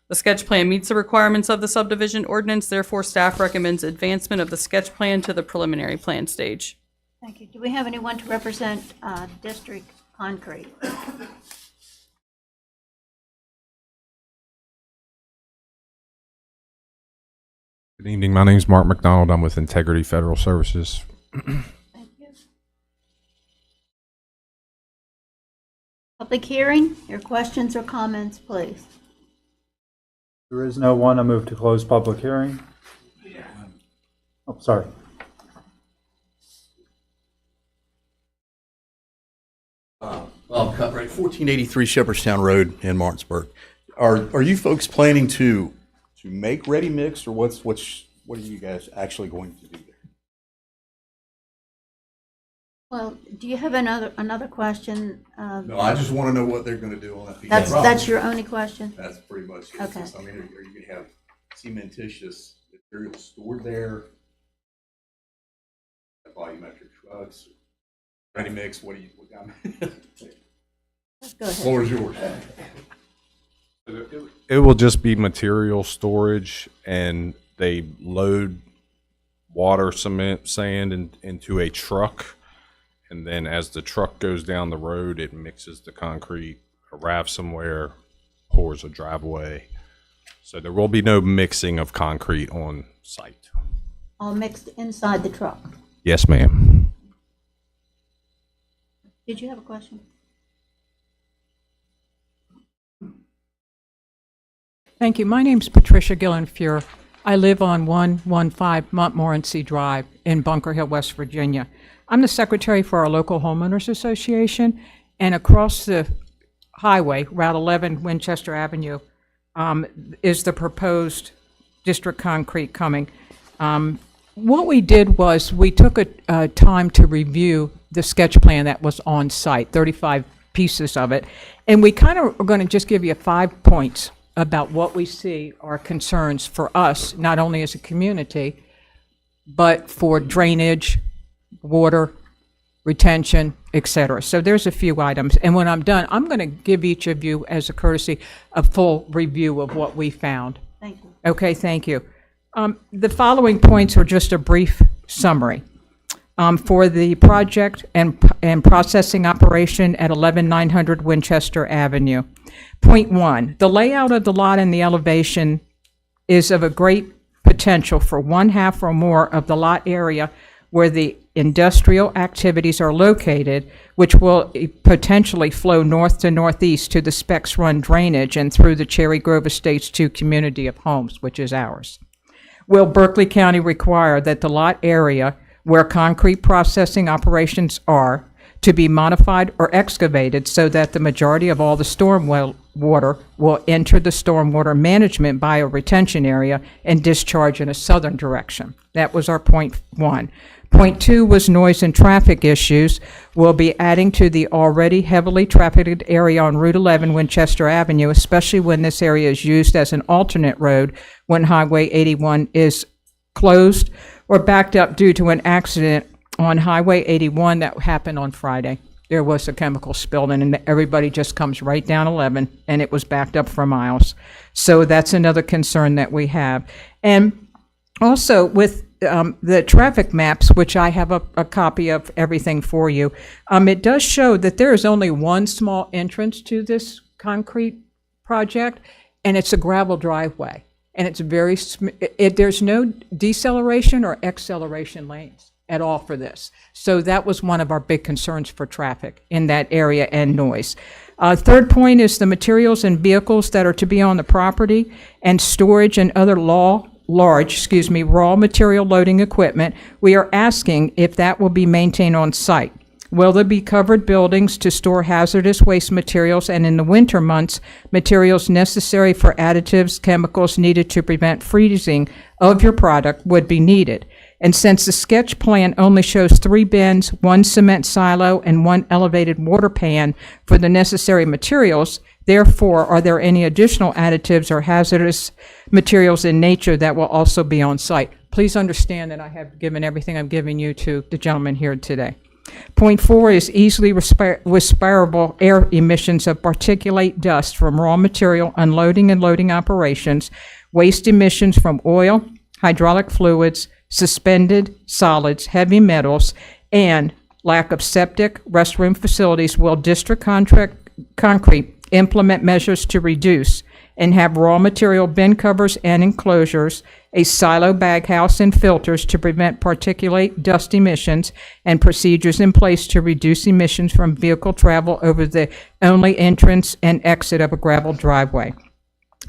S4: The sketch plan meets the requirements of the subdivision ordinance, therefore staff recommends advancement of the sketch plan to the preliminary plan stage.
S1: Thank you. Do we have anyone to represent District Concrete?
S12: Good evening. My name is Mark McDonald. I'm with Integrity Federal Services.
S1: Thank you. Public hearing, your questions or comments, please.
S17: There is no one. I move to close public hearing. Oh, sorry.
S23: Well, cut right, 1483 Shepherdstown Road in Martinsburg. Are you folks planning to make ready mix, or what are you guys actually going to do there?
S1: Well, do you have another question?
S23: No, I just want to know what they're going to do on that piece.
S1: That's your only question?
S23: That's pretty much it.
S1: Okay.
S23: I mean, are you going to have cementitious material stored there? Volumetric trucks? Ready mix? What do you?
S1: Go ahead.
S23: Floor is yours.
S12: It will just be material storage, and they load water, cement, sand into a truck. And then as the truck goes down the road, it mixes the concrete, arrives somewhere, pours a driveway. So there will be no mixing of concrete on site.
S1: All mixed inside the truck.
S12: Yes, ma'am.
S1: Did you have a question?
S24: Thank you. My name's Patricia Gillenfuhr. I live on 115 Montmorency Drive in Bunker Hill, West Virginia. I'm the secretary for our local homeowners association, and across the highway, Route 11, Winchester Avenue, is the proposed district concrete coming. What we did was we took a time to review the sketch plan that was on site, 35 pieces of it, and we kind of are going to just give you 5 points about what we see are concerns for us, not only as a community, but for drainage, water, retention, et cetera. So there's a few items, and when I'm done, I'm going to give each of you, as a courtesy, a full review of what we found.
S1: Thank you.
S24: Okay, thank you. The following points are just a brief summary. For the project and processing operation at 11900 Winchester Avenue. Point 1, the layout of the lot and the elevation is of a great potential for 1/2 or more of the lot area where the industrial activities are located, which will potentially flow north to northeast to the Specs Run drainage and through the Cherry Grove Estates 2 community of homes, which is ours. Will Berkeley County require that the lot area where concrete processing operations are to be modified or excavated so that the majority of all the storm water will enter the stormwater management bioretention area and discharge in a southern direction? That was our point 1. Point 2 was noise and traffic issues. We'll be adding to the already heavily trafficked area on Route 11 Winchester Avenue, especially when this area is used as an alternate road when Highway 81 is closed or backed up due to an accident on Highway 81 that happened on Friday. There was a chemical spill and everybody just comes right down 11 and it was backed up for miles. So that's another concern that we have. And also with the traffic maps, which I have a copy of everything for you, it does show that there is only one small entrance to this concrete project, and it's a gravel driveway. And it's very, there's no deceleration or acceleration lanes at all for this. So that was one of our big concerns for traffic in that area and noise. Third point is the materials and vehicles that are to be on the property and storage and other raw material loading equipment. We are asking if that will be maintained on site. Will there be covered buildings to store hazardous waste materials, and in the winter months, materials necessary for additives, chemicals needed to prevent freezing of your product would be needed? And since the sketch plan only shows 3 bins, 1 cement silo, and 1 elevated water pan for the necessary materials, therefore, are there any additional additives or hazardous materials in nature that will also be on site? Please understand that I have given everything I'm giving you to the gentleman here today. Point 4 is easily respirable air emissions of particulate dust from raw material unloading and loading operations, waste emissions from oil, hydraulic fluids, suspended solids, heavy metals, and lack of septic restroom facilities. Will district concrete implement measures to reduce and have raw material bin covers and enclosures, a silo bag house and filters to prevent particulate dust emissions, and procedures in place to reduce emissions from vehicle travel over the only entrance and exit of a gravel driveway?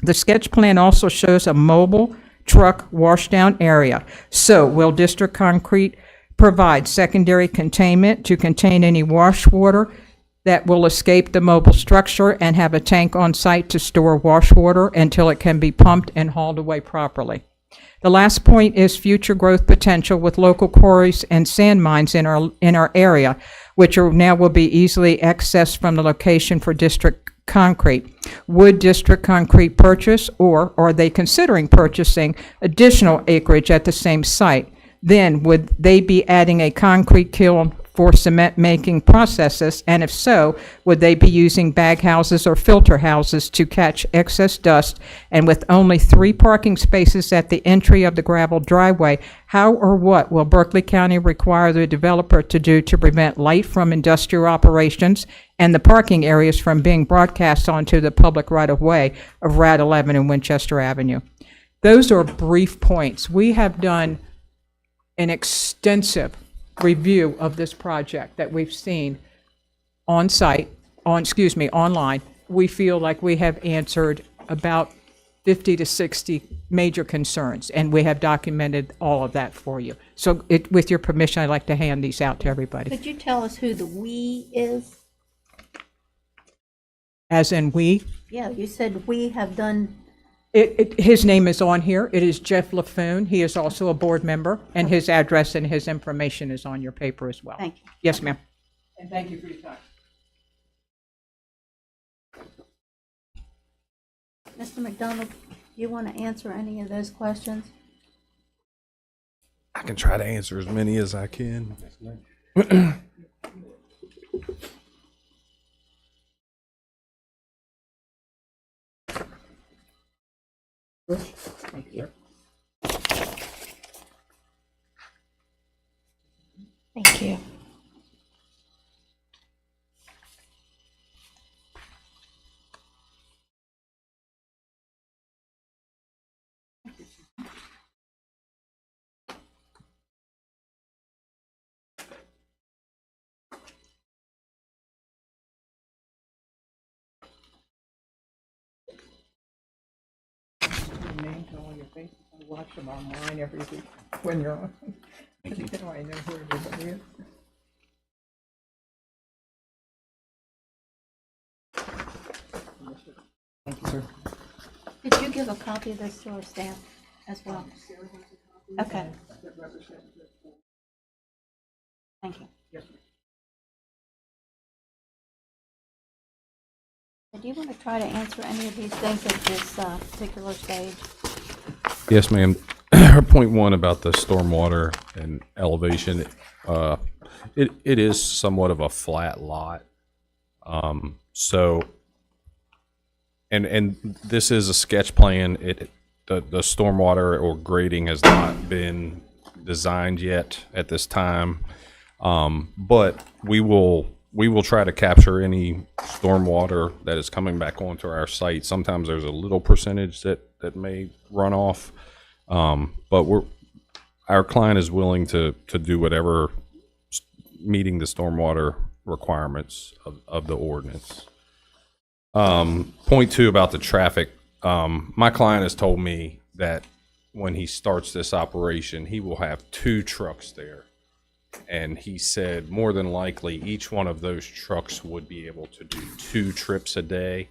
S24: The sketch plan also shows a mobile truck washdown area. So will district concrete provide secondary containment to contain any wash water that will escape the mobile structure and have a tank on site to store wash water until it can be pumped and hauled away properly? The last point is future growth potential with local quarries and sand mines in our area, which will be easily accessed from the location for district concrete. Would district concrete purchase, or are they considering purchasing additional acreage at the same site? Then would they be adding a concrete kiln for cement making processes, and if so, would they be using bag houses or filter houses to catch excess dust? And with only 3 parking spaces at the entry of the gravel driveway, how or what will Berkeley County require the developer to do to prevent light from industrial operations and the parking areas from being broadcast onto the public right-of-way of Route 11 and Winchester Avenue? Those are brief points. We have done an extensive review of this project that we've seen on site, online. We feel like we have answered about 50 to 60 major concerns, and we have documented all of that for you. So with your permission, I'd like to hand these out to everybody.
S1: Could you tell us who the "we" is?
S24: As in we?
S1: Yeah, you said we have done
S24: His name is on here. It is Jeff LaFoon. He is also a board member, and his address and his information is on your paper as well.
S1: Thank you.
S24: Yes, ma'am. And thank you for your time.
S1: Mr. McDonald, you want to answer any of those questions?
S12: I can try to answer as many as I can.
S24: Thank you.
S1: Thank you.
S24: Your names are on your face. I watch them online every week when you're on.
S23: Thank you.
S24: So I know who everybody is.
S23: Thank you, sir.
S1: Did you give a copy of this to our staff as well? Okay. Thank you. Do you want to try to answer any of these things at this particular stage?
S12: Yes, ma'am. Point one about the stormwater and elevation, it is somewhat of a flat lot. So, and this is a sketch plan. The stormwater or grading has not been designed yet at this time. But we will try to capture any stormwater that is coming back onto our site. Sometimes there's a little percentage that may run off. But our client is willing to do whatever meeting the stormwater requirements of the ordinance. Point two about the traffic. My client has told me that when he starts this operation, he will have 2 trucks there. And he said more than likely each one of those trucks would be able to do 2 trips a day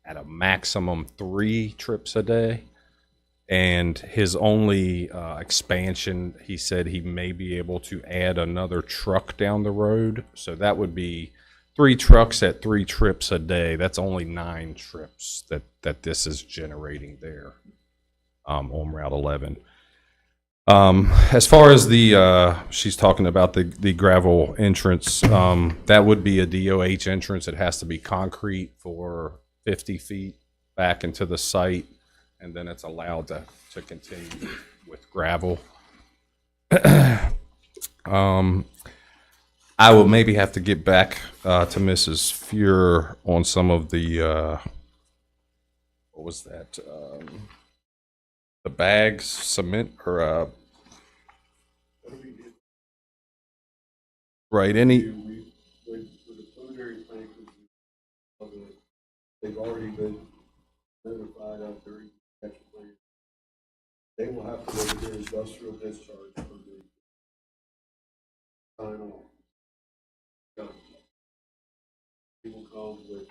S12: at a maximum 3 trips a day. And his only expansion, he said he may be able to add another truck down the road. So that would be 3 trucks at 3 trips a day. That's only 9 trips that this is generating there on Route 11. As far as she's talking about the gravel entrance, that would be a DOH entrance. It has to be concrete for 50 feet back into the site, and then it's allowed to continue with gravel. I will maybe have to get back to Mrs. Fuhr on some of the, what was that? The bags, cement, or right, any.
S10: With the preliminary plan, they've already been notified of during the sketch plan. They will have to look at their industrial discharge for the sign off. They will come with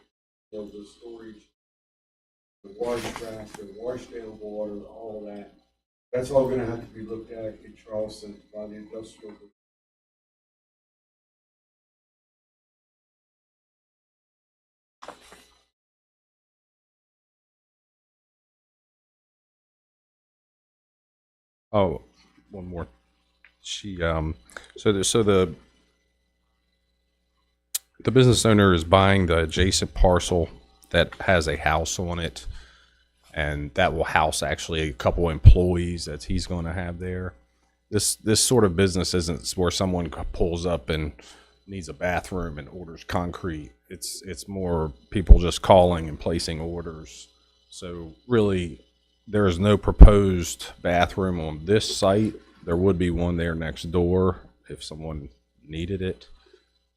S10: the storage, the wash track, the wash down water, all of that. That's all going to have to be looked at in Charleston by the industrial.
S12: Oh, one more. So the business owner is buying the adjacent parcel that has a house on it, and that will house actually a couple employees that he's going to have there. This sort of business isn't where someone pulls up and needs a bathroom and orders concrete. It's more people just calling and placing orders. So really, there is no proposed bathroom on this site. There would be one there next door if someone needed it.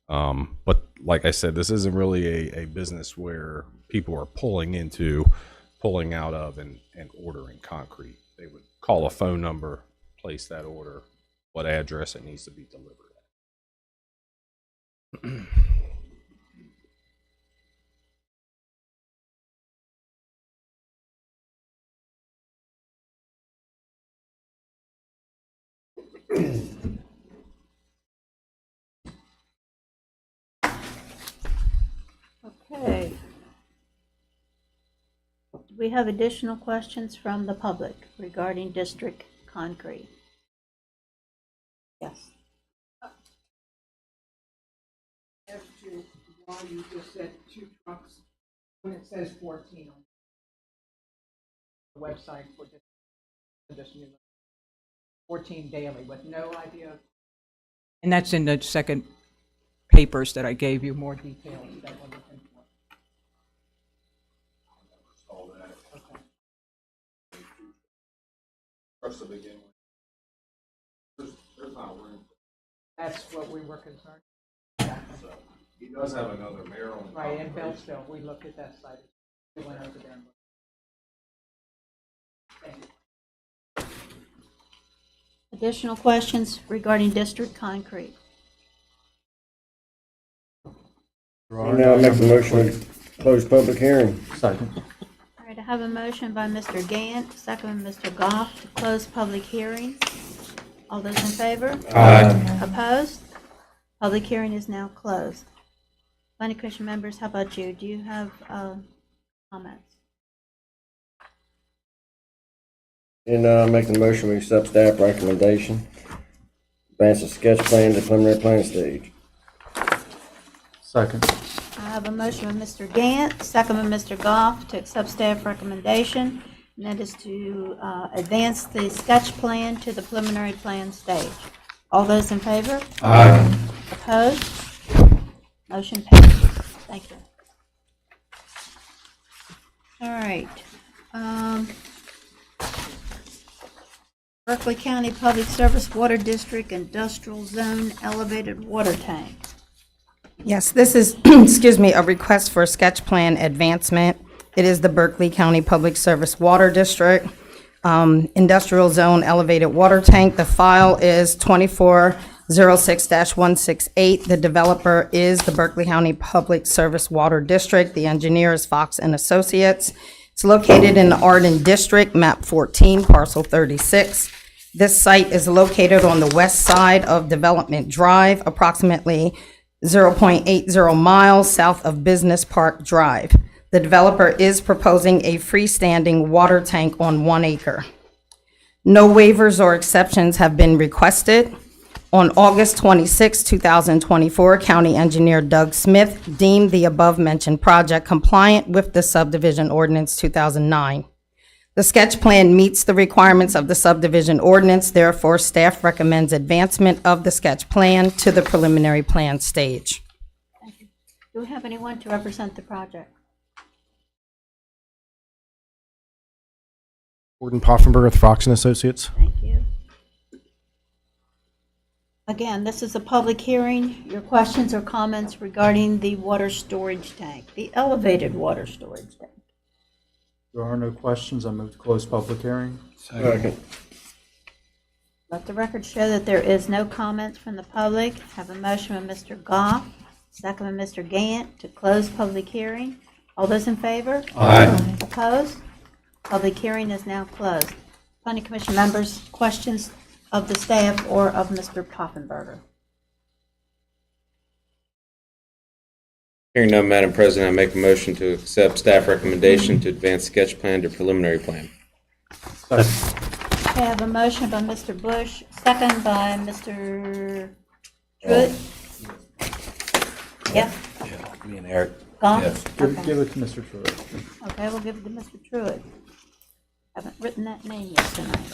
S12: But like I said, this isn't really a business where people are pulling out of and ordering concrete. They would call a phone number, place that order, what address it needs to be delivered at.
S1: Okay. Do we have additional questions from the public regarding district concrete? Yes.
S24: As to why you just said 2 trucks when it says 14 on the website for this new 14 daily with no idea. And that's in the second papers that I gave you, more details. That one looking for.
S12: There's not room.
S24: That's what we were concerned.
S12: He does have another Maryland.
S24: Right, in Beltsville, we looked at that site. We went over there and looked. Thank you.
S1: Additional questions regarding district concrete?
S8: Now I make the motion to close public hearing.
S17: Second.
S1: All right, I have a motion by Mr. Gant, second by Mr. Goff to close public hearing. All those in favor?
S8: Aye.
S1: Opposed? Public hearing is now closed. Planning Commission members, how about you? Do you have comments?
S8: And I make the motion we accept staff recommendation. Advance the sketch plan to preliminary plan stage.
S17: Second.
S1: I have a motion by Mr. Gant, second by Mr. Goff to accept staff recommendation, and that is to advance the sketch plan to the preliminary plan stage. All those in favor?
S8: Aye.
S1: Opposed? Motion passes. Thank you. All right. Berkeley County Public Service Water District Industrial Zone Elevated Water Tank.
S2: Yes, this is, excuse me, a request for sketch plan advancement. It is the Berkeley County Public Service Water District Industrial Zone Elevated Water Tank. The file is 2406-168. The developer is the Berkeley County Public Service Water District. The engineer is Fox and Associates. It's located in the Arden District, map 14, parcel 36. This site is located on the west side of Development Drive, approximately 0.80 miles south of Business Park Drive. The developer is proposing a freestanding water tank on 1 acre. No waivers or exceptions have been requested. On August 26, 2024, County Engineer Doug Smith deemed the above-mentioned project compliant with the subdivision ordinance 2009. The sketch plan meets the requirements of the subdivision ordinance, therefore staff recommends advancement of the sketch plan to the preliminary plan stage.
S1: Thank you. Do we have anyone to represent the project?
S5: Gordon Poffenberg with Fox and Associates.
S1: Thank you. Again, this is a public hearing. Your questions or comments regarding the water storage tank, the elevated water storage tank.
S17: There are no questions. I move to close public hearing.
S8: Second.
S1: Let the record show that there is no comments from the public. Have a motion by Mr. Goff, second by Mr. Gant to close public hearing. All those in favor?
S8: Aye.
S1: Opposed? Public hearing is now closed. Planning Commission members, questions of the staff or of Mr. Poffenberger?
S6: Hearing none, Madam President, I make a motion to accept staff recommendation to advance sketch plan to preliminary plan.
S1: Okay, I have a motion by Mr. Bush, second by Mr. Truitt. Yeah?
S9: Me and Eric.
S1: Goff?
S9: Yes.
S1: Okay.
S17: Give it to Mr. Truitt.
S1: Okay, we'll give it to Mr. Truitt. Haven't written that name yet tonight.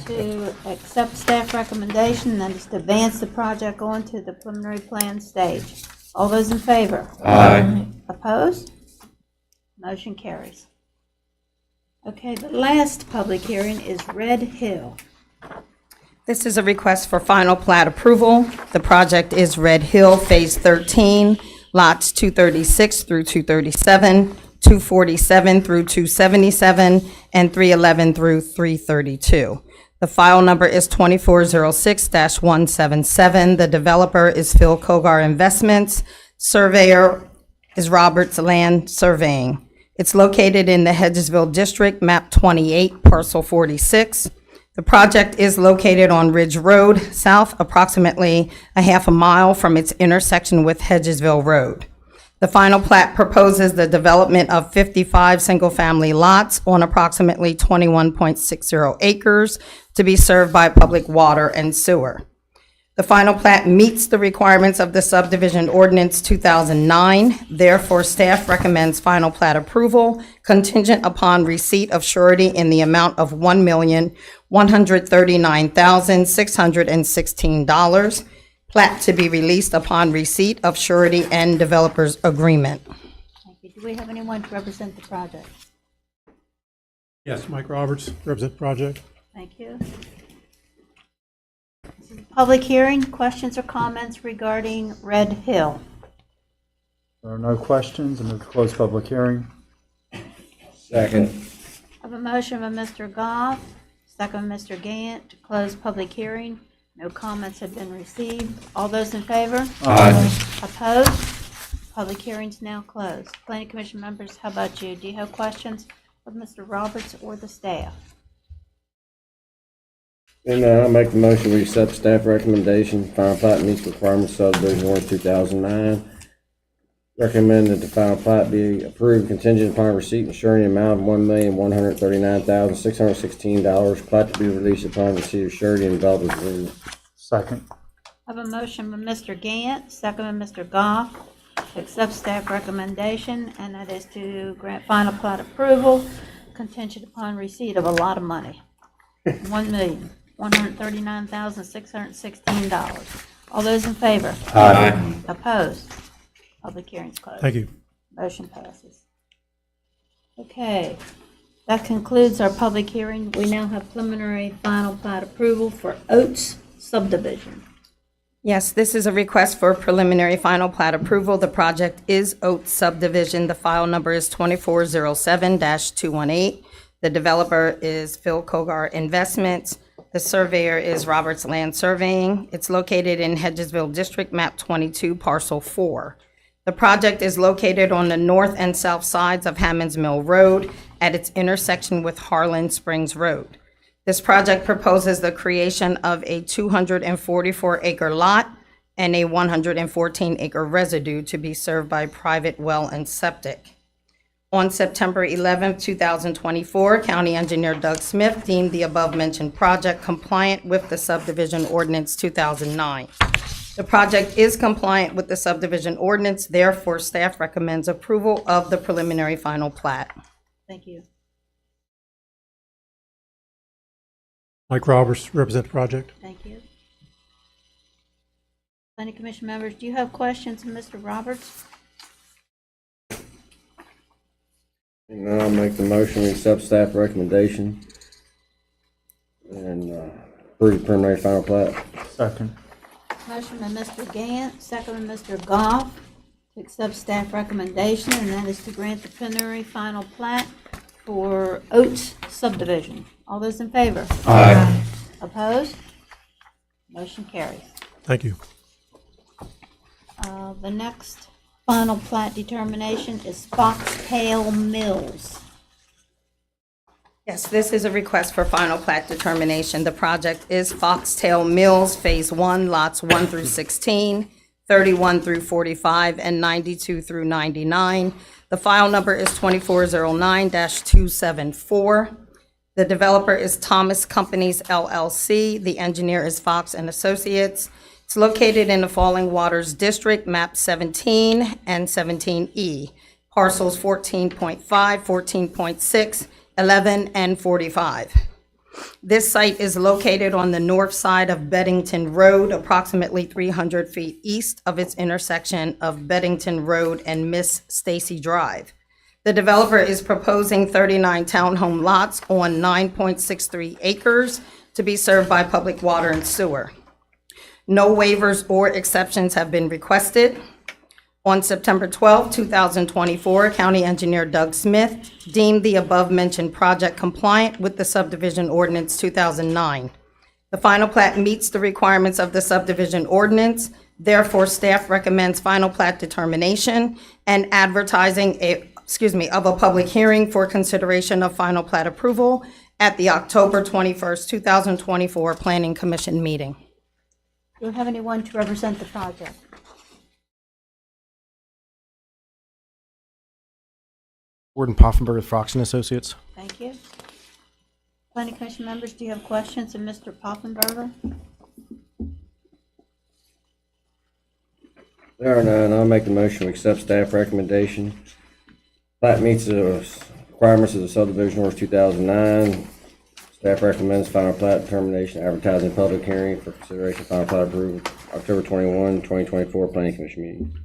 S1: To accept staff recommendation, that is to advance the project on to the preliminary plan stage. All those in favor?
S8: Aye.
S1: Opposed? Motion carries. Okay, the last public hearing is Red Hill.
S2: This is a request for final plat approval. The project is Red Hill Phase 13, lots 236 through 237, 247 through 277, and 311 through 332. The file number is 2406-177. The developer is Phil Kogar Investments. Surveyor is Roberts Land Surveying. It's located in the Hedgesville District, map 28, parcel 46. The project is located on Ridge Road South, approximately a half a mile from its intersection with Hedgesville Road. The final plat proposes the development of 55 single-family lots on approximately 21.60 acres to be served by public water and sewer. The final plat meets the requirements of the subdivision ordinance 2009. Therefore, staff recommends final plat approval contingent upon receipt of surety in the amount of $1,139,616. Plat to be released upon receipt of surety and developer's agreement.
S1: Thank you. Do we have anyone to represent the project?
S5: Yes, Mike Roberts, represent the project.
S1: Thank you. This is a public hearing. Questions or comments regarding Red Hill?
S17: There are no questions. I move to close public hearing.
S8: Second.
S1: I have a motion by Mr. Goff, second by Mr. Gant, to close public hearing. No comments have been received. All those in favor?
S8: Aye.
S1: Opposed? Public hearing's now closed. Planning Commission members, how about you? Do you have questions of Mr. Roberts or the staff?
S8: And I'll make the motion, we accept staff recommendation, final plat meets requirements subdivision ordinance 2009. Recommend that the final plat be approved contingent upon receipt and surety amount of $1,139,616. Plat to be released upon receipt of surety and development agreement.
S17: Second.
S1: I have a motion by Mr. Gant, second by Mr. Goff, to accept staff recommendation, and that is to grant final plat approval contingent upon receipt of a lot of money. $1,139,616. All those in favor?
S8: Aye.
S1: Opposed? Public hearing's closed.
S5: Thank you.
S1: Motion passes. Okay, that concludes our public hearing. We now have preliminary final plat approval for Oates subdivision.
S2: Yes, this is a request for preliminary final plat approval. The project is Oates subdivision. The file number is 2407-218. The developer is Phil Kogar Investments. The surveyor is Roberts Land Surveying. It's located in Hedgesville District, map 22, parcel 4. The project is located on the north and south sides of Hammonds Mill Road at its intersection with Harlan Springs Road. This project proposes the creation of a 244-acre lot and a 114-acre residue to be served by private well and septic. On September 11, 2024, County Engineer Doug Smith deemed the above-mentioned project compliant with the subdivision ordinance 2009. The project is compliant with the subdivision ordinance, therefore staff recommends approval of the preliminary final plat.
S1: Thank you.
S5: Mike Roberts, represent the project.
S1: Thank you. Planning Commission members, do you have questions of Mr. Roberts?
S8: And I'll make the motion, we accept staff recommendation and approve the preliminary final plat.
S17: Second.
S1: Motion by Mr. Gant, second by Mr. Goff, to accept staff recommendation, and that is to grant the preliminary final plat for Oates subdivision. All those in favor?
S8: Aye.
S1: Opposed? Motion carries.
S5: Thank you.
S1: The next final plat determination is Foxtail Mills.
S2: Yes, this is a request for final plat determination. The project is Foxtail Mills, Phase 1, lots 1 through 16, 31 through 45, and 92 through 99. The file number is 2409-274. The developer is Thomas Companies LLC. The engineer is Fox and Associates. It's located in the Falling Waters District, map 17 and 17E, parcels 14.5, 14.6, 11, and 45. This site is located on the north side of Beddington Road, approximately 300 feet east of its intersection of Beddington Road and Miss Stacy Drive. The developer is proposing 39 townhome lots on 9.63 acres to be served by public water and sewer. No waivers or exceptions have been requested. On September 12, 2024, County Engineer Doug Smith deemed the above-mentioned project compliant with the subdivision ordinance 2009. The final plat meets the requirements of the subdivision ordinance. Therefore, staff recommends final plat determination and advertising of a public hearing for consideration of final plat approval at the October 21st, 2024 Planning Commission meeting.
S1: Do we have anyone to represent the project?
S7: Gordon Poffenberg with Frox and Associates.
S1: Thank you. Planning Commission members, do you have questions of Mr. Poffenberger?
S8: There are none. I'll make the motion. We accept staff recommendation. Plat meets the requirements of the subdivision ordinance 2009. Staff recommends final plat determination, advertising public hearing for consideration of final plat approval, October 21, 2024 Planning Commission meeting.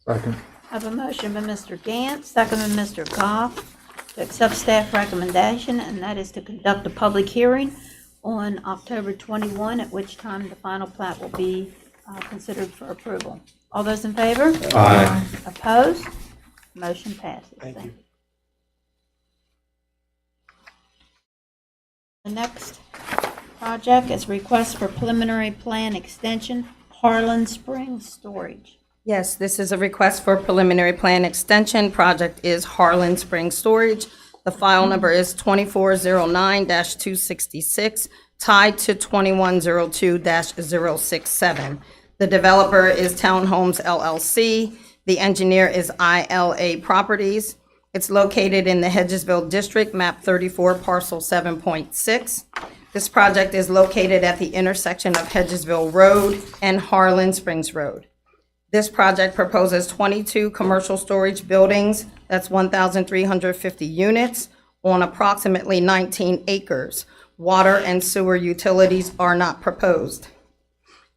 S17: Second.
S1: I have a motion by Mr. Gant, second by Mr. Goff, to accept staff recommendation, and that is to conduct a public hearing on October 21, at which time the final plat will be considered for approval. All those in favor?
S7: Aye.
S1: Opposed? Motion passes.
S7: Thank you.
S1: The next project is request for preliminary plan extension, Harlan Springs Storage.
S2: Yes, this is a request for preliminary plan extension. Project is Harlan Springs Storage. The file number is 2409-266, tied to 2102-067. The developer is Townhomes LLC. The engineer is ILA Properties. It's located in the Hedgesville District, map 34, parcel 7.6. This project is located at the intersection of Hedgesville Road and Harlan Springs Road. This project proposes 22 commercial storage buildings, that's 1,350 units, on approximately 19 acres. Water and sewer utilities are not proposed.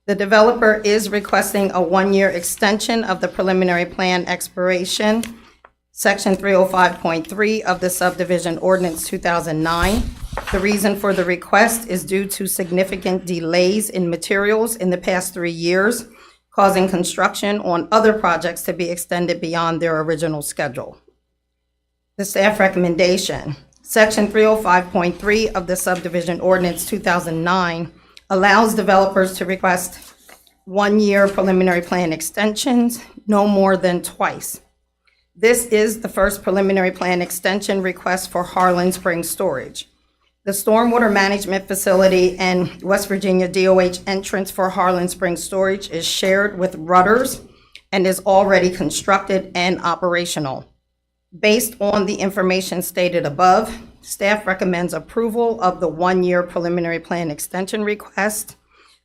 S2: The developer is requesting a one-year extension of the preliminary plan expiration, Section 305.3 of the subdivision ordinance 2009. The reason for the request is due to significant delays in materials in the past 3 years, causing construction on other projects to be extended beyond their original schedule. The staff recommendation, Section 305.3 of the subdivision ordinance 2009 allows developers to request one-year preliminary plan extensions no more than twice. This is the first preliminary plan extension request for Harlan Springs Storage. The stormwater management facility and West Virginia DOH entrance for Harlan Springs Storage is shared with Rudders and is already constructed and operational. Based on the information stated above, staff recommends approval of the one-year preliminary plan extension request.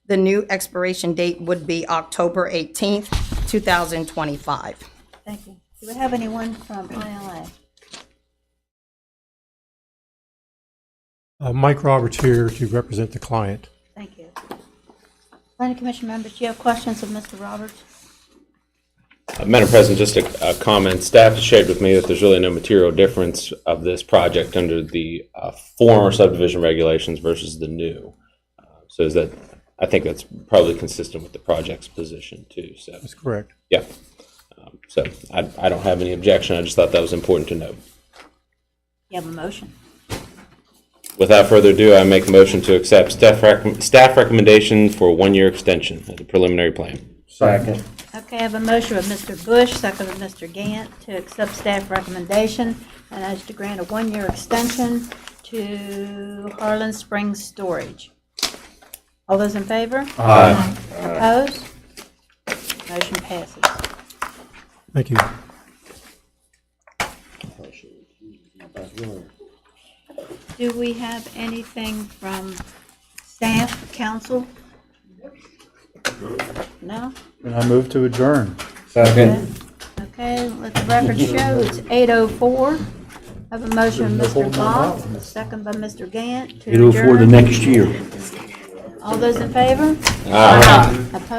S2: The new expiration date would be October 18th, 2025.
S1: Thank you. Do we have anyone from ILA?
S5: Mike Roberts here to represent the client.
S1: Thank you. Planning Commission members, do you have questions of Mr. Roberts?
S6: Madam President, just a comment. Staff has shared with me that there's really no material difference of this project under the former subdivision regulations versus the new. So is that, I think that's probably consistent with the project's position too. So
S5: That's correct.
S6: yeah. So I don't have any objection. I just thought that was important to note.
S1: You have a motion.
S6: Without further ado, I make a motion to accept staff recommendation for a one-year extension of the preliminary plan.
S8: Second.
S1: Okay, I have a motion of Mr. Bush, second of Mr. Gant, to accept staff recommendation, and that is to grant a one-year extension to Harlan Springs Storage. All those in favor?
S8: Aye.
S1: Opposed? Motion passes.
S5: Thank you.
S1: Do we have anything from staff, council? No?
S17: And I move to adjourn.
S8: Second.
S1: Okay, let the record show it's 8:04. I have a motion of Mr. Goff, second by Mr. Gant to
S3: 8:04 the
S1: adjourn.
S3: next year.
S1: All those in favor?
S6: Aye.
S1: Opposed?